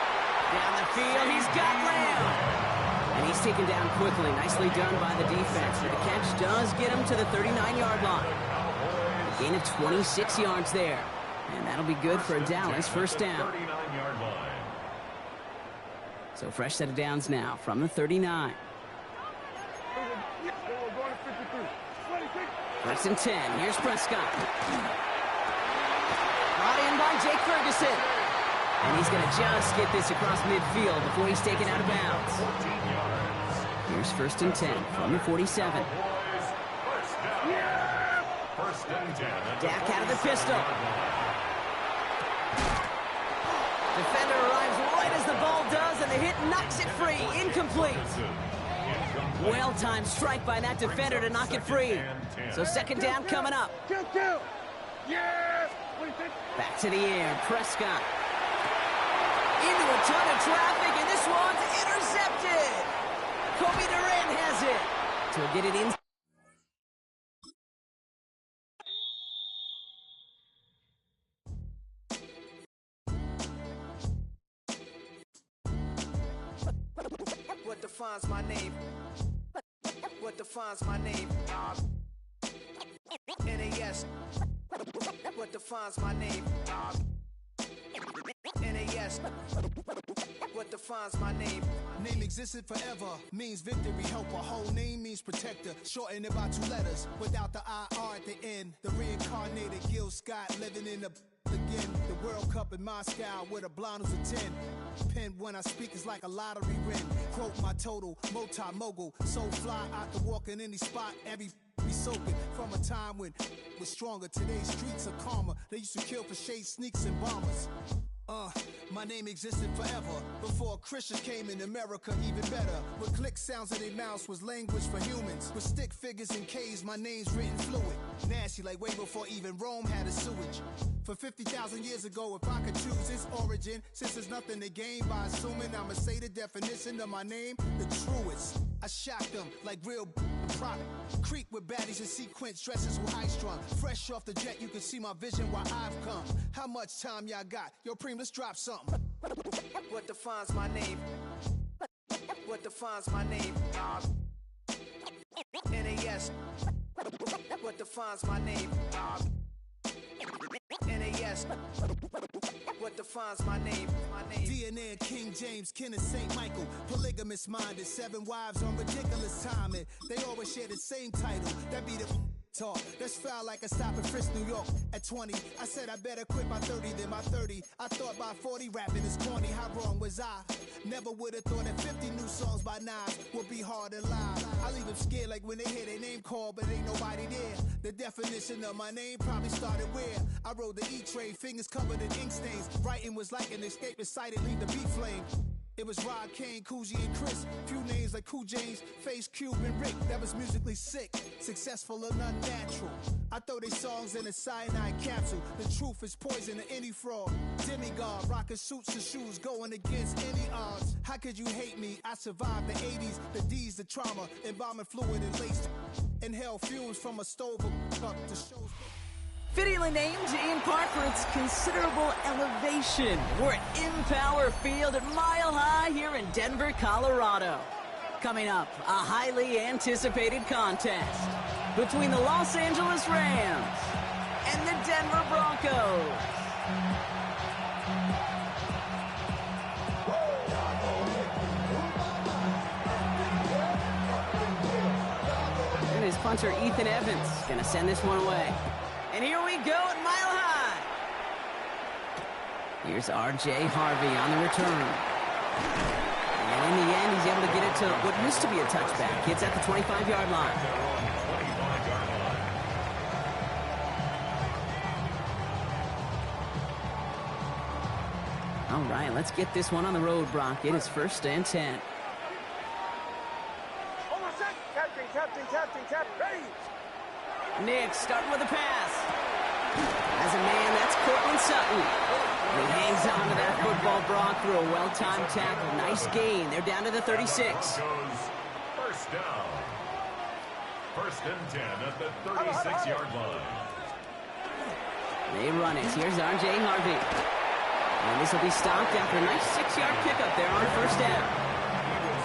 A: Down the field, he's got Lamb. And he's taken down quickly. Nicely done by the defense. The catch does get him to the 39-yard line. A gain of 26 yards there. And that'll be good for a Dallas first down.
C: 39-yard line.
A: So fresh set of downs now from the 39. First and 10. Here's Prescott. Brought in by Jake Ferguson. And he's going to just get this across midfield before he's taken out of bounds.
C: 14 yards.
A: Here's first and 10 from the 47.
C: First and 10.
A: Dak out of the pistol. Defender arrives right as the ball does, and the hit knocks it free. Incomplete. Well-timed strike by that defender to knock it free. So second down coming up. Back to the air. Prescott. Into a ton of traffic, and this one's intercepted. Kobe Durant has it. So he'll get it in.
K: What defines my name? What defines my name? NAS. What defines my name? NAS. What defines my name?
L: Name existed forever, means victory, helper. Whole name means protector, shortened it by 2 letters, without the IR at the end. The reincarnated Gil Scott living in the again. The World Cup in Moscow with a blind who's a 10. Pen when I speak is like a lottery win. Quote my total, multi-mogul. So fly, I can walk in any spot, every be soaking. From a time when was stronger. Today's streets are calmer. They used to kill for shade sneaks and bombers. My name existed forever. Before Christians came in America, even better. With click sounds in their mouths was language for humans. With stick figures and K's, my name's written fluid. Nasty like way before even Rome had a sewage. For 50,000 years ago, if I could choose its origin, since there's nothing to gain by assuming, I'ma say the definition of my name, the truest. I shocked them like real product. Creep with baddies in sequence, dresses with high strung. Fresh off the jet, you can see my vision where I've come. How much time y'all got? Yo, Preem, let's drop something.
K: What defines my name? What defines my name? NAS. What defines my name? NAS. what defines my name.
L: DNA of King James, kin of St. Michael. Polygamous minded, 7 wives on ridiculous timing. They always share the same title. That be the talk. That's foul like a stop in Frisk, New York. At 20, I said I better quit by 30 than my 30. I thought by 40 rapping is corny. How wrong was I? Never would have thought that 50 new songs by Nas would be hard to lie. I leave them scared like when they hear their name called, but ain't nobody there. The definition of my name probably started where I rode the E-train, fingers covered in ink stains. Writing was like an escape inside it, leave the beat flame. It was Rod, Kane, Coogee, and Chris. Few names like Cool James, Face, Cube, and Rick. That was musically sick, successful and unnatural. I throw these songs in a cyanide capsule. The truth is poison to any fraud. Demigod, rocking suits and shoes, going against any odds. How could you hate me? I survived the 80s, the D's, the trauma, embalming fluid and laced. Inhale fumes from a stove up to shows.
A: Fittingly named in part for its considerable elevation. We're at Empower Field at Mile High here in Denver, Colorado. Coming up, a highly anticipated contest between the Los Angeles Rams and the Denver Broncos. And his punter, Ethan Evans, gonna send this one away. And here we go at Mile High. Here's R.J. Harvey on the return. And in the end, he's able to get it to what used to be a touchback. It's at the 25-yard line. All right, let's get this one on the road, Brock. It is 1st and 10.
F: Hold on a sec. Captain. Ready.
A: Nick starting with a pass. As a man, that's Cortland Sutton. He hangs on to that football, Brock, through a well-timed tackle. Nice gain. They're down to the 36.
C: First down. 1st and 10 at the 36-yard line.
A: They run it. Here's R.J. Harvey. And this will be stopped after a nice 6-yard pickup there on 1st down.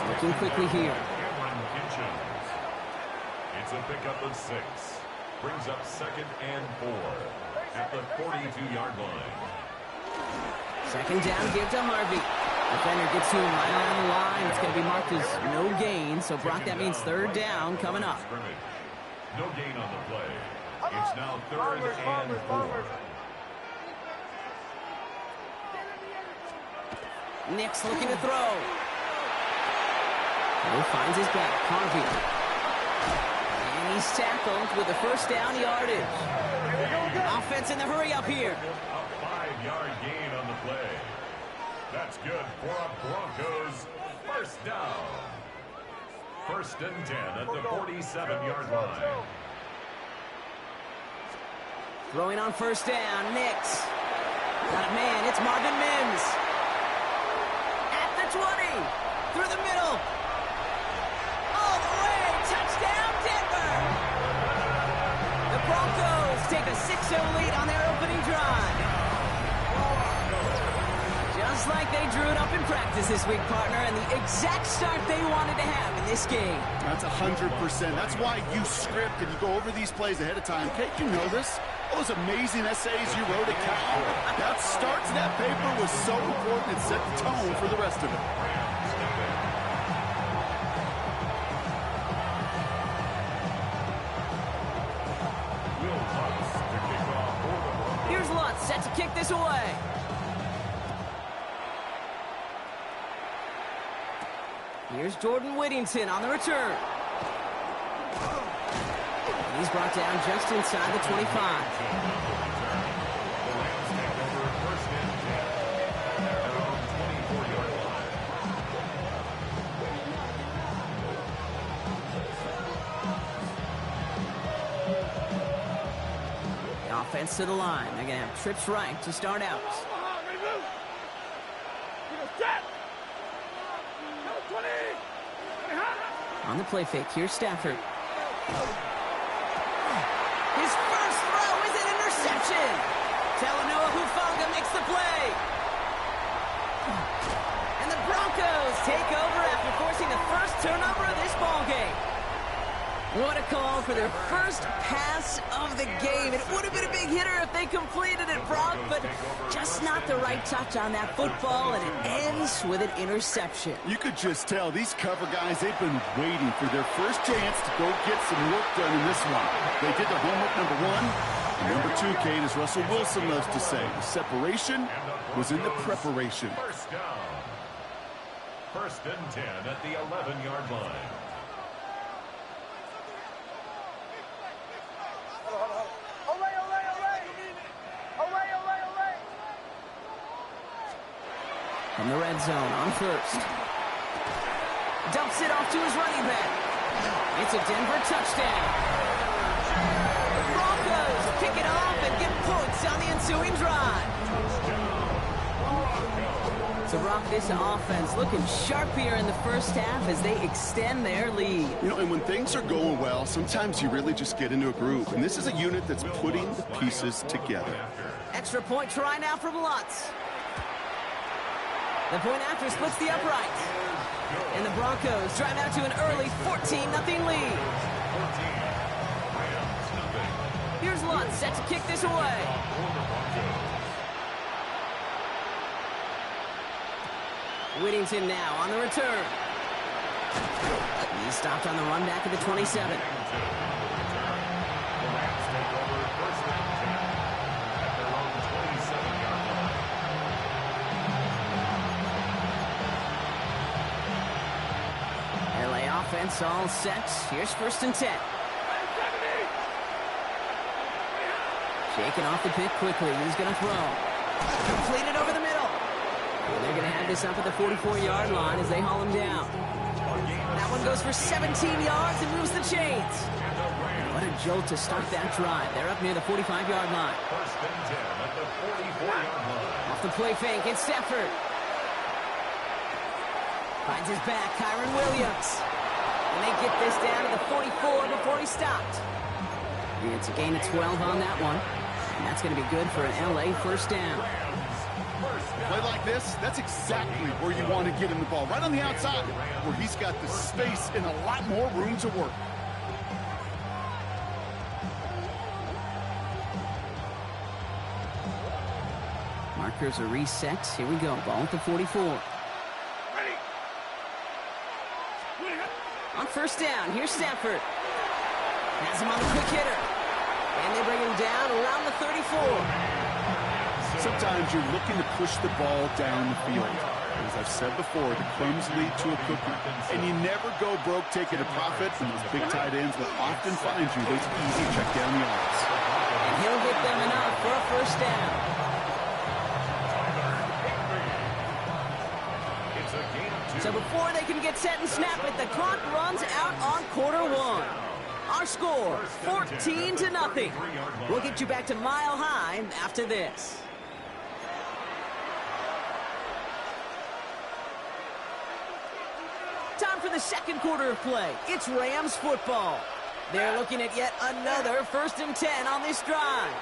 A: Looking quickly here.
C: It's a pickup of 6. Brings up 2nd and 4 at the 42-yard line.
A: 2nd down, give to Harvey. Defender gets to him right on the line. It's going to be marked as no gain. So, Brock, that means 3rd down coming up.
C: No gain on the play. It's now 3rd and 4.
A: Nick's looking to throw. He finds his back. Harvey. And he's tackled with a 1st down yardage. Offense in the hurry up here.
C: A 5-yard gain on the play. That's good for a Broncos 1st down. 1st and 10 at the 47-yard line.
A: Throwing on 1st down, Nix. Got a man, it's Marvin Mims. At the 20, through the middle. All the way, touchdown Denver. The Broncos take a 6-0 lead on their opening drive. Just like they drew it up in practice this week, partner, and the exact start they wanted to have in this game.
D: That's 100%. That's why you script and you go over these plays ahead of time. Kate, you know this. Those amazing essays you wrote at Cal. That start to that paper was so important. It set the tone for the rest of it.
A: Here's Lutz set to kick this away. Here's Jordan Whittington on the return. He's brought down just inside the 25. The offense to the line. They're going to have trips right to start out. On the play fake, here's Stafford. His first throw is an interception. Talanoa Hufanga makes the play. And the Broncos take over after forcing the first turnover of this ballgame. What a call for their first pass of the game. It would have been a big hitter if they completed it, Brock, but just just not the right touch on that football, and it ends with an interception.
D: You could just tell these cover guys, they've been waiting for their first chance to go get some work done in this one. They did their homework, number one. And number two, Kate, as Russell Wilson loves to say, the separation was in the preparation.
C: First down. First and 10 at the 11-yard line.
A: From the red zone on first. Dumps it off to his running back. It's a Denver touchdown. The Broncos kick it off and get points on the ensuing drive. So, Brock, this offense looking sharp here in the first half as they extend their lead.
D: You know, and when things are going well, sometimes you really just get into a groove. And this is a unit that's putting the pieces together.
A: Extra point try now from Lutz. The point after splits the uprights. And the Broncos drive out to an early 14-0 lead. Here's Lutz set to kick this away. Whittington now on the return. He's stopped on the run back at the 27. Offense all set. Here's first and 10. Shaking off the pick quickly. He's going to throw. Completed over the middle. And they're going to have this up at the 44-yard line as they haul him down. That one goes for 17 yards and moves the chains. What a jolt to start that drive. They're up near the 45-yard line.
C: First and 10 at the 44-yard line.
A: Off the play fake, it's Stafford. Finds his back, Kyron Williams. And they get this down to the 44 before he stopped. And it's a gain of 12 on that one. And that's going to be good for an LA first down.
D: Play like this, that's exactly where you want to get him the ball. Right on the outside, where he's got the space and a lot more room to work.
A: Markers are reset. Here we go. Ball at the 44. On first down, here's Stafford. Has him on the quick hitter. And they bring him down around the 34.
D: Sometimes you're looking to push the ball down the field. As I've said before, the crumbs lead to a cookie. And you never go broke taking a profit, and those big tight ends will often find you those easy check down yards.
A: And he'll get them enough for a first down. So before they can get set and snap it, the clock runs out on quarter one. Our score, 14-0. We'll get you back to Mile High after this. Time for the second quarter of play. It's Rams football. They're looking at yet another first and 10 on this drive.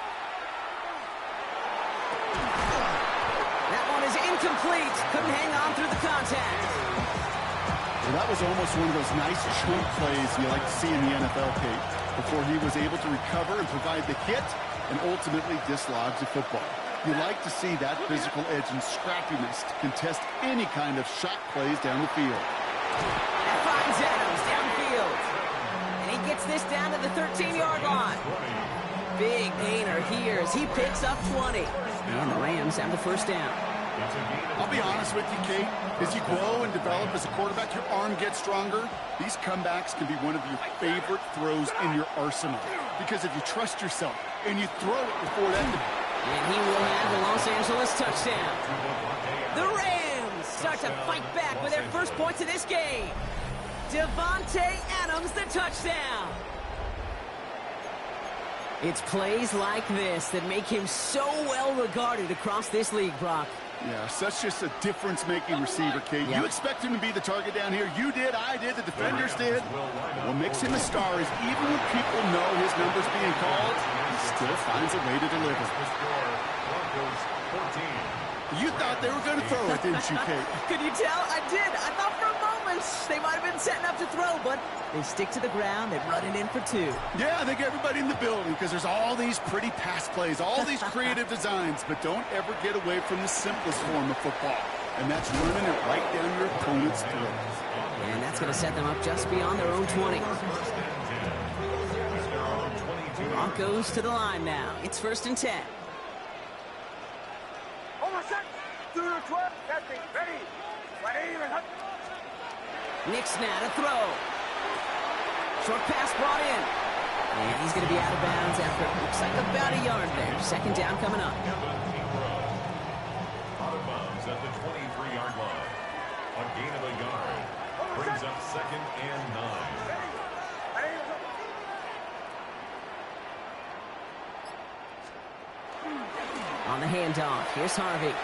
A: That one is incomplete. Couldn't hang on through the contact.
D: Well, that was almost one of those nice chunk plays you like to see in the NFL, Kate, before he was able to recover and provide the hit and ultimately dislodge the football. You like to see that physical edge and scrappiness to contest any kind of shot plays down the field.
A: That finds Adams downfield. And he gets this down to the 13-yard line. Big gainer here as he picks up 20. And the Rams have the first down.
D: I'll be honest with you, Kate. As you grow and develop as a quarterback, your arm gets stronger. These comebacks can be one of your favorite throws in your arsenal. Because if you trust yourself and you throw it before it ended.
A: And he will have the Los Angeles touchdown. The Rams start to fight back with their first points of this game. Devontae Adams, the touchdown. It's plays like this that make him so well regarded across this league, Brock.
D: Yeah, such just a difference-making receiver, Kate. Yep. You expect him to be the target down here. You did, I did, the defenders did. What makes him a star is even when people know his number's being called, he still finds a way to deliver. You thought they were going to throw it, didn't you, Kate?
A: Could you tell? I did. I thought for a moment they might have been setting up to throw, but they stick to the ground. They run it in for 2.
D: Yeah, I think everybody in the building, because there's all these pretty pass plays, all these creative designs, but don't ever get away from the simplest form of football, and that's running it right down your opponent's throat.
A: And that's going to set them up just beyond their own 20. Broncos to the line now. It's 1st and 10. Nick's now to throw. Short pass brought in. And he's going to be out of bounds after it looks like about a yard there. 2nd down coming up.
C: Out of bounds at the 23-yard line. A gain of a yard. Brings up 2nd and 9.
A: On the handoff, here's Harvey.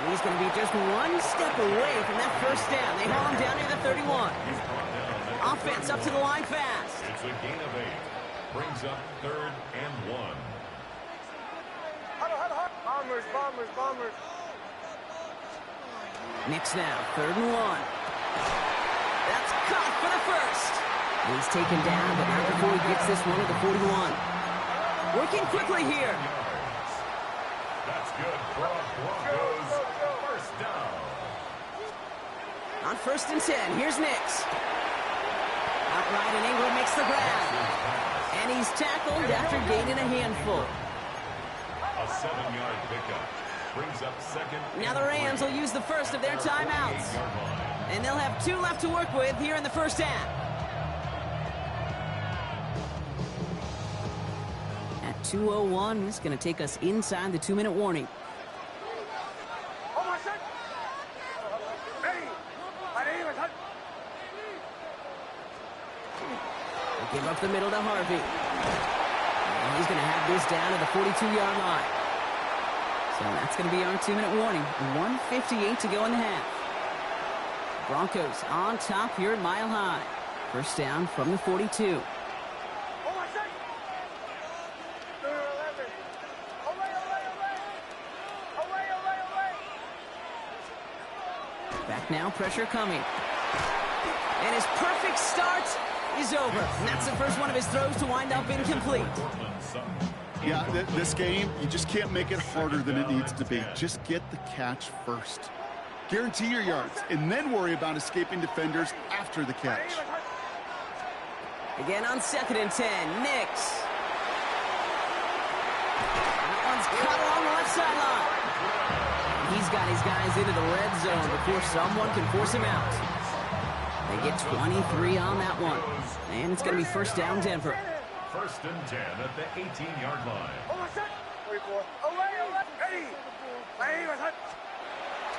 A: And he's going to be just 1 step away from that 1st down. They haul him down near the 31. Offense up to the line fast.
C: It's a gain of 8. Brings up 3rd and 1.
E: Bombers.
A: Nick's now, 3rd and 1. That's caught for the 1st. And he's taken down, but not before he gets this one at the 41. Working quickly here.
C: That's good for a Broncos 1st down.
A: On 1st and 10, here's Nix. Outright, and Ingram makes the grab. And he's tackled after gaining a handful.
C: A 7-yard pickup. Brings up 2nd.
A: Now the Rams will use the first of their timeouts. And they'll have 2 left to work with here in the 1st half. At 2:01, this is going to take us inside the 2-minute warning. They give up the middle to Harvey. And he's going to have this down at the 42-yard line. So that's going to be our 2-minute warning. 1:58 to go in the half. Broncos on top here at Mile High. 1st down from the 42. Back now, pressure coming. And his perfect start is over. And that's the first one of his throws to wind up incomplete.
D: Yeah, this game, you just can't make it harder than it needs to be. Just get the catch first. Guarantee your yards, and then worry about escaping defenders after the catch.
A: Again on 2nd and 10, Nix. That one's caught along the left sideline. He's got his guys into the red zone before someone can force him out. They get 23 on that one. And it's going to be 1st down, Denver.
C: 1st and 10 at the 18-yard line.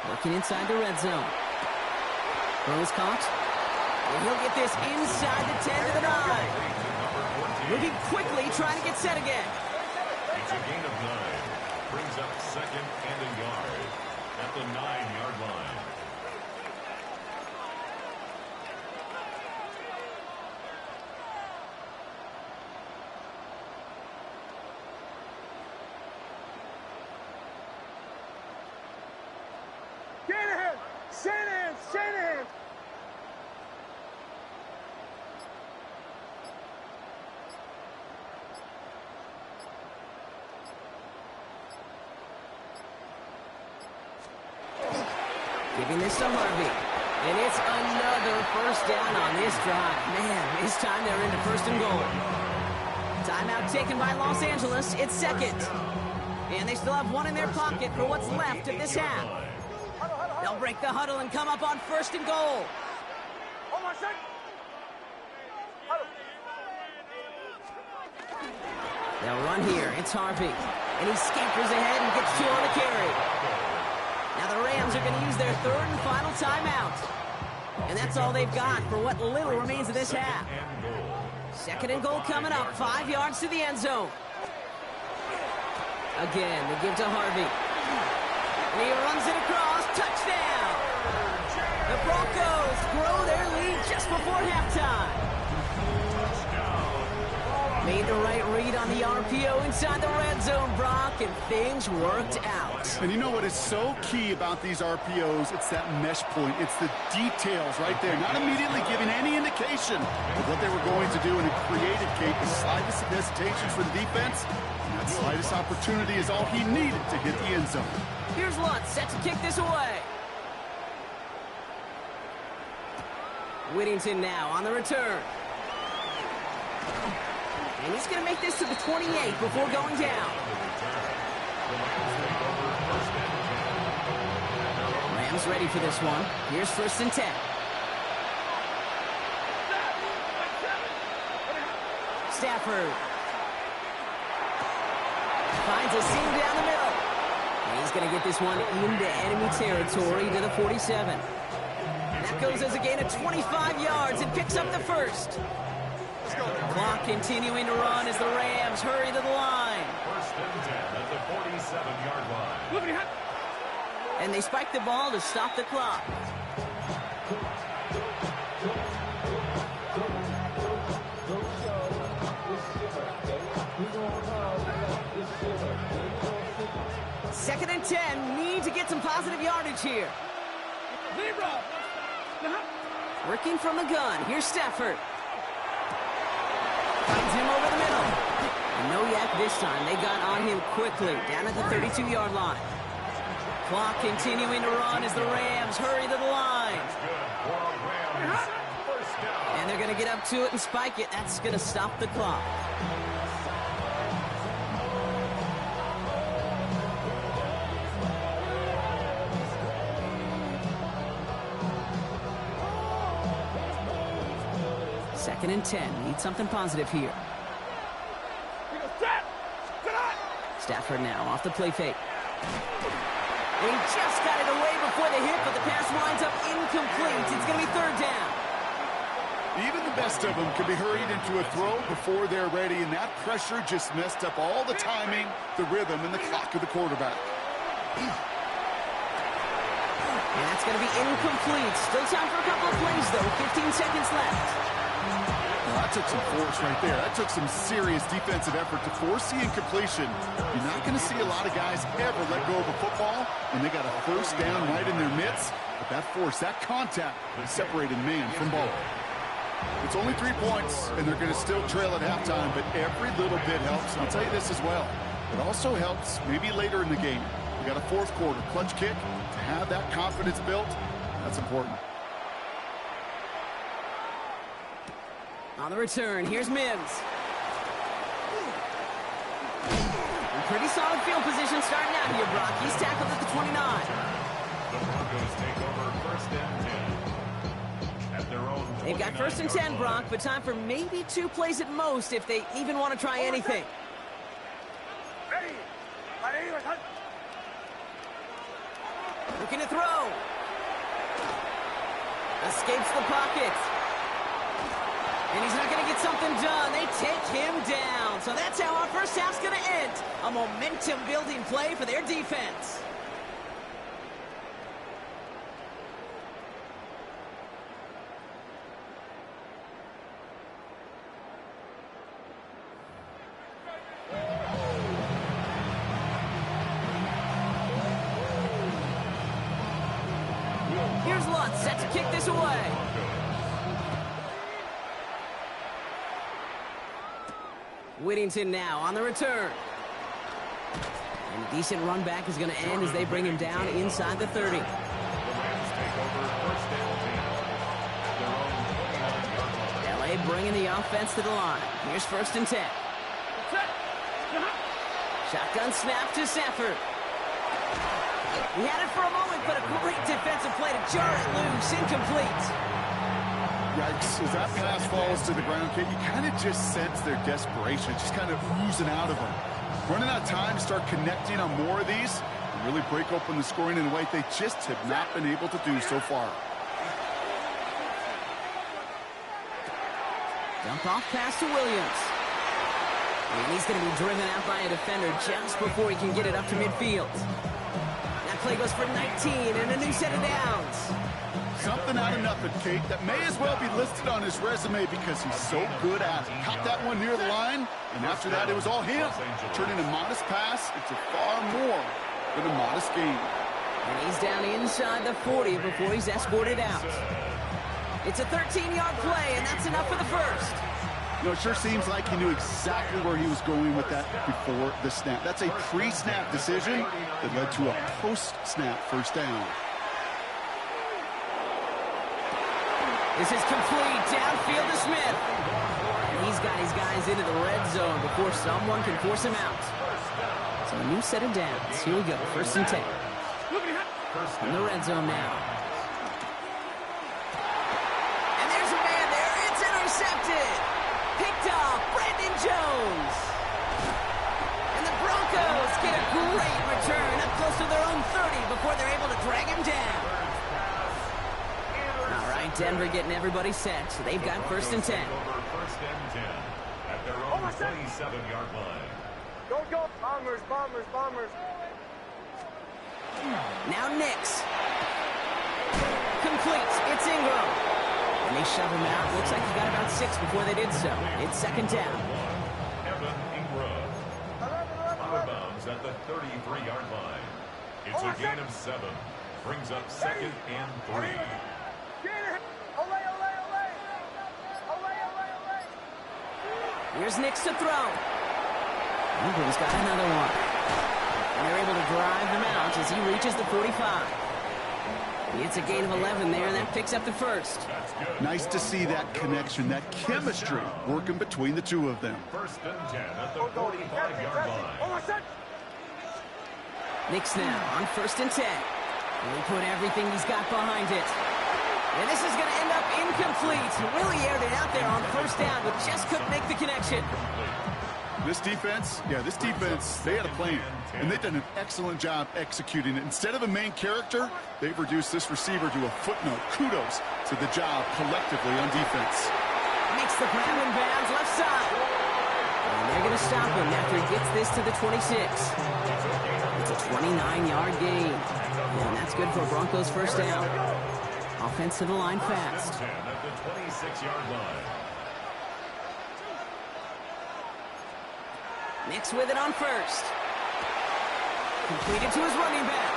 A: Working inside the red zone. Throws caught. And he'll get this inside the 10 to the 9. Moving quickly, trying to get set again.
C: It's a gain of 9. Brings up 2nd and a yard at the 9-yard line.
E: Shanahan!
A: Giving this to Harvey. And it's another 1st down on this drive. Man, this time they're into 1st and goal. Timeout taken by Los Angeles. It's 2nd. And they still have 1 in their pocket for what's left of this half. They'll break the huddle and come up on 1st and goal. They'll run here. It's Harvey. And he scampers ahead and gets 2 on the carry. Now the Rams are going to use their 3rd and final timeout. And that's all they've got for what little remains of this half. 2nd and goal coming up. 5 yards to the end zone. Again, they give to Harvey. And he runs it across. Touchdown! The Broncos grow their lead just before halftime. Made the the right read on the RPO inside the red zone, Brock, and things worked out.
D: And you know what is so key about these RPOs? It's that mesh point. It's the details right there. Not immediately giving any indication of what they were going to do, and it created, Kate, the slightest of hesitations for the defense. And that slightest opportunity is all he needed to hit the end zone.
A: Here's Lutz, set to kick this away. Whittington now on the return. And he's going to make this to the 28 before going down. Rams ready for this one. Here's 1st and 10. Stafford finds a seam down the middle. And he's going to get this one into enemy territory to the 47. That goes as a gain of 25 yards and picks up the first. Clock continuing to run as the Rams hurry to the line.
C: 1st and 10 at the 47-yard line.
A: And they spike the ball to stop the clock. Second and 10, need to get some positive yardage here. Working from the gun, here's Stafford. Finds him over the middle. And no yak this time. They got on him quickly, down at the 32-yard line. Clock continuing to run as the Rams hurry to the line. And they're going to get up to it and spike it. That's going to stop the clock. Second and 10. Need something positive here. Stafford now off the play fake. And he just got it away before the hit, but the pass winds up incomplete. It's going to be 3rd down.
D: Even the best of them can be hurried into a throw before they're ready, and that pressure just messed up all the timing, the rhythm, and the clock of the quarterback.
A: And that's going to be incomplete. Still time for a couple of plays, though. 15 seconds left.
D: Well, that took some force right there. That took some serious defensive effort to force the incompletion. You're not going to see a lot of guys ever let go of a football when they got a 1st down right in their midst. But that force, that contact, separated man from ball. It's only 3 points, and they're going to still trail at halftime, but every little bit helps. And I'll tell you this as well. It also helps maybe later in the game. We got a 4th quarter clutch kick. To have that confidence built, that's important.
A: On the return, here's Mims. In pretty solid field position starting out here, Brock. He's tackled at the 29.
C: The Broncos take over 1st and 10 at their own 29.
A: They've got 1st and 10, Brock, but time for maybe 2 plays at most if they even want to try anything. Looking to throw. Escapes the pocket. And he's not going to get something done. They take him down. So that's how our first half's going to end. A momentum-building play for their defense. Here's Lutz, set to kick this away. Whittington now on the return. And a decent run back is going to end as they bring him down inside the 30.
C: The Rams take over 1st and 10 at their own 29-yard line.
A: LA bringing the offense to the line. Here's 1st and 10. Shotgun snap to Stafford. He had it for a moment, but a great defensive play to jar it loose. Incomplete.
D: Yikes, as that pass falls to the ground, Kate, you kind of just sense their desperation, just kind of oozing out of them. Running out of time to start connecting on more of these and really break open the scoring in a way they just have not been able to do so far.
A: Dump off pass to Williams. And he's going to be driven out by a defender just before he can get it up to midfield. That play goes for 19 and a new set of downs.
D: Something out of nothing, Kate, that may as well be listed on his resume because he's so good at it. Caught that one near the line, and after that, it was all him. Turning a modest pass into far more than a modest gain.
A: And he's down inside the 40 before he's escorted out. It's a 13-yard play, and that's enough for the first.
D: You know, it sure seems like he knew exactly where he was going with that before the snap. That's a pre-snap decision that led to a post-snap first down.
A: This is complete downfield to Smith. And he's got his guys into the red zone before someone can force him out. So a new set of downs. Here we go, 1st and 10. In the red zone now. And there's a man there. It's intercepted. Picked off Brandon Jones. And the Broncos get a great return up close to their own 30 before they're able to drag him down. All right, Denver getting everybody set. So they've got 1st and 10.
C: 1st and 10 at their own 27-yard line.
F: Go. Bombers.
A: Now Nix. Complete. It's Ingram. And they shove him out. Looks like he got about 6 before they did so. It's 2nd down.
C: Evan Ingram. Out of bounds at the 33-yard line. It's a gain of 7. Brings up 2nd and 3.
A: Here's Nix to throw. Ingram's got another one. And they're able to drive him out as he reaches the 45. It's a gain of 11 there, and that picks up the first.
D: Nice to see that connection, that chemistry working between the two of them.
C: 1st and 10 at the 45-yard line.
A: Nix now on 1st and 10. And he put everything he's got behind it. And this is going to end up incomplete. He really aired it out there on 1st down, but just couldn't make the connection.
D: This defense, they had a plan, and they've done an excellent job executing it. Instead of a main character, they've reduced this receiver to a footnote. Kudos to the job collectively on defense.
A: Makes the grab and bounds left side. And they're going to stop him after he gets this to the 26. It's a 29-yard gain. And that's good for Broncos 1st down. Offense to the line fast.
C: 10 at the 26-yard line.
A: Nix with it on 1st. Completed to his running back.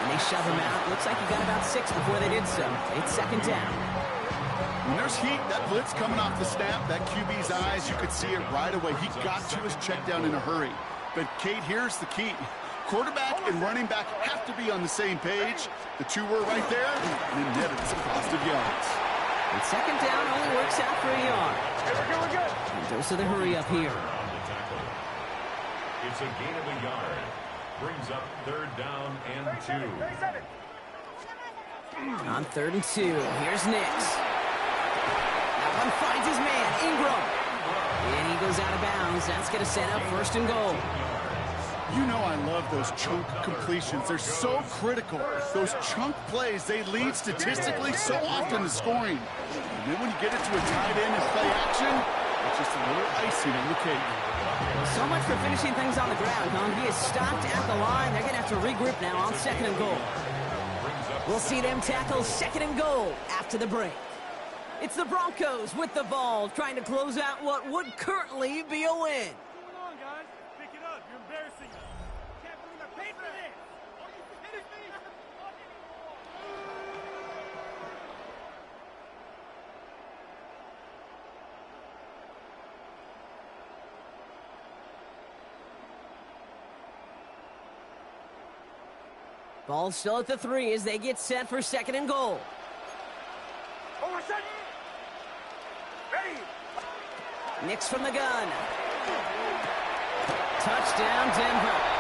A: And they shove him out. Looks like he got about 6 before they did so. It's 2nd down.
D: When there's heat, that blitz coming off the snap, that QB's eyes, you could see it right away. He got to his check down in a hurry. But, Kate, here's the key. Quarterback and running back have to be on the same page. The two were right there, and it netted some positive yards.
A: And 2nd down only works out for a yard.
F: We're good.
A: And dose of the hurry up here.
C: It's a gain of a yard. Brings up 3rd down and 2.
A: On 3rd and 2, here's Nix. That one finds his man, Ingram. And he goes out of bounds. That's going to set up 1st and goal.
D: You know I love those chunk completions. They're so critical. Those chunk plays, they lead statistically so often to scoring. And then when you get it to a tight end and play action, it's just a little icing on the cake.
A: So much for finishing things on the ground, huh? He is stopped at the line. They're going to have to regroup now on 2nd and goal. We'll see them tackle 2nd and goal after the break. It's the Broncos with the ball, trying to close out what would currently be a win.
F: What's going on, guys? Pick it up. You're embarrassing us. Can't believe I paid for this. Are you kidding me?
A: Ball still at the 3 as they get set for 2nd and goal.
F: Over set. Ready.
A: Nix from the gun. Touchdown, Denver.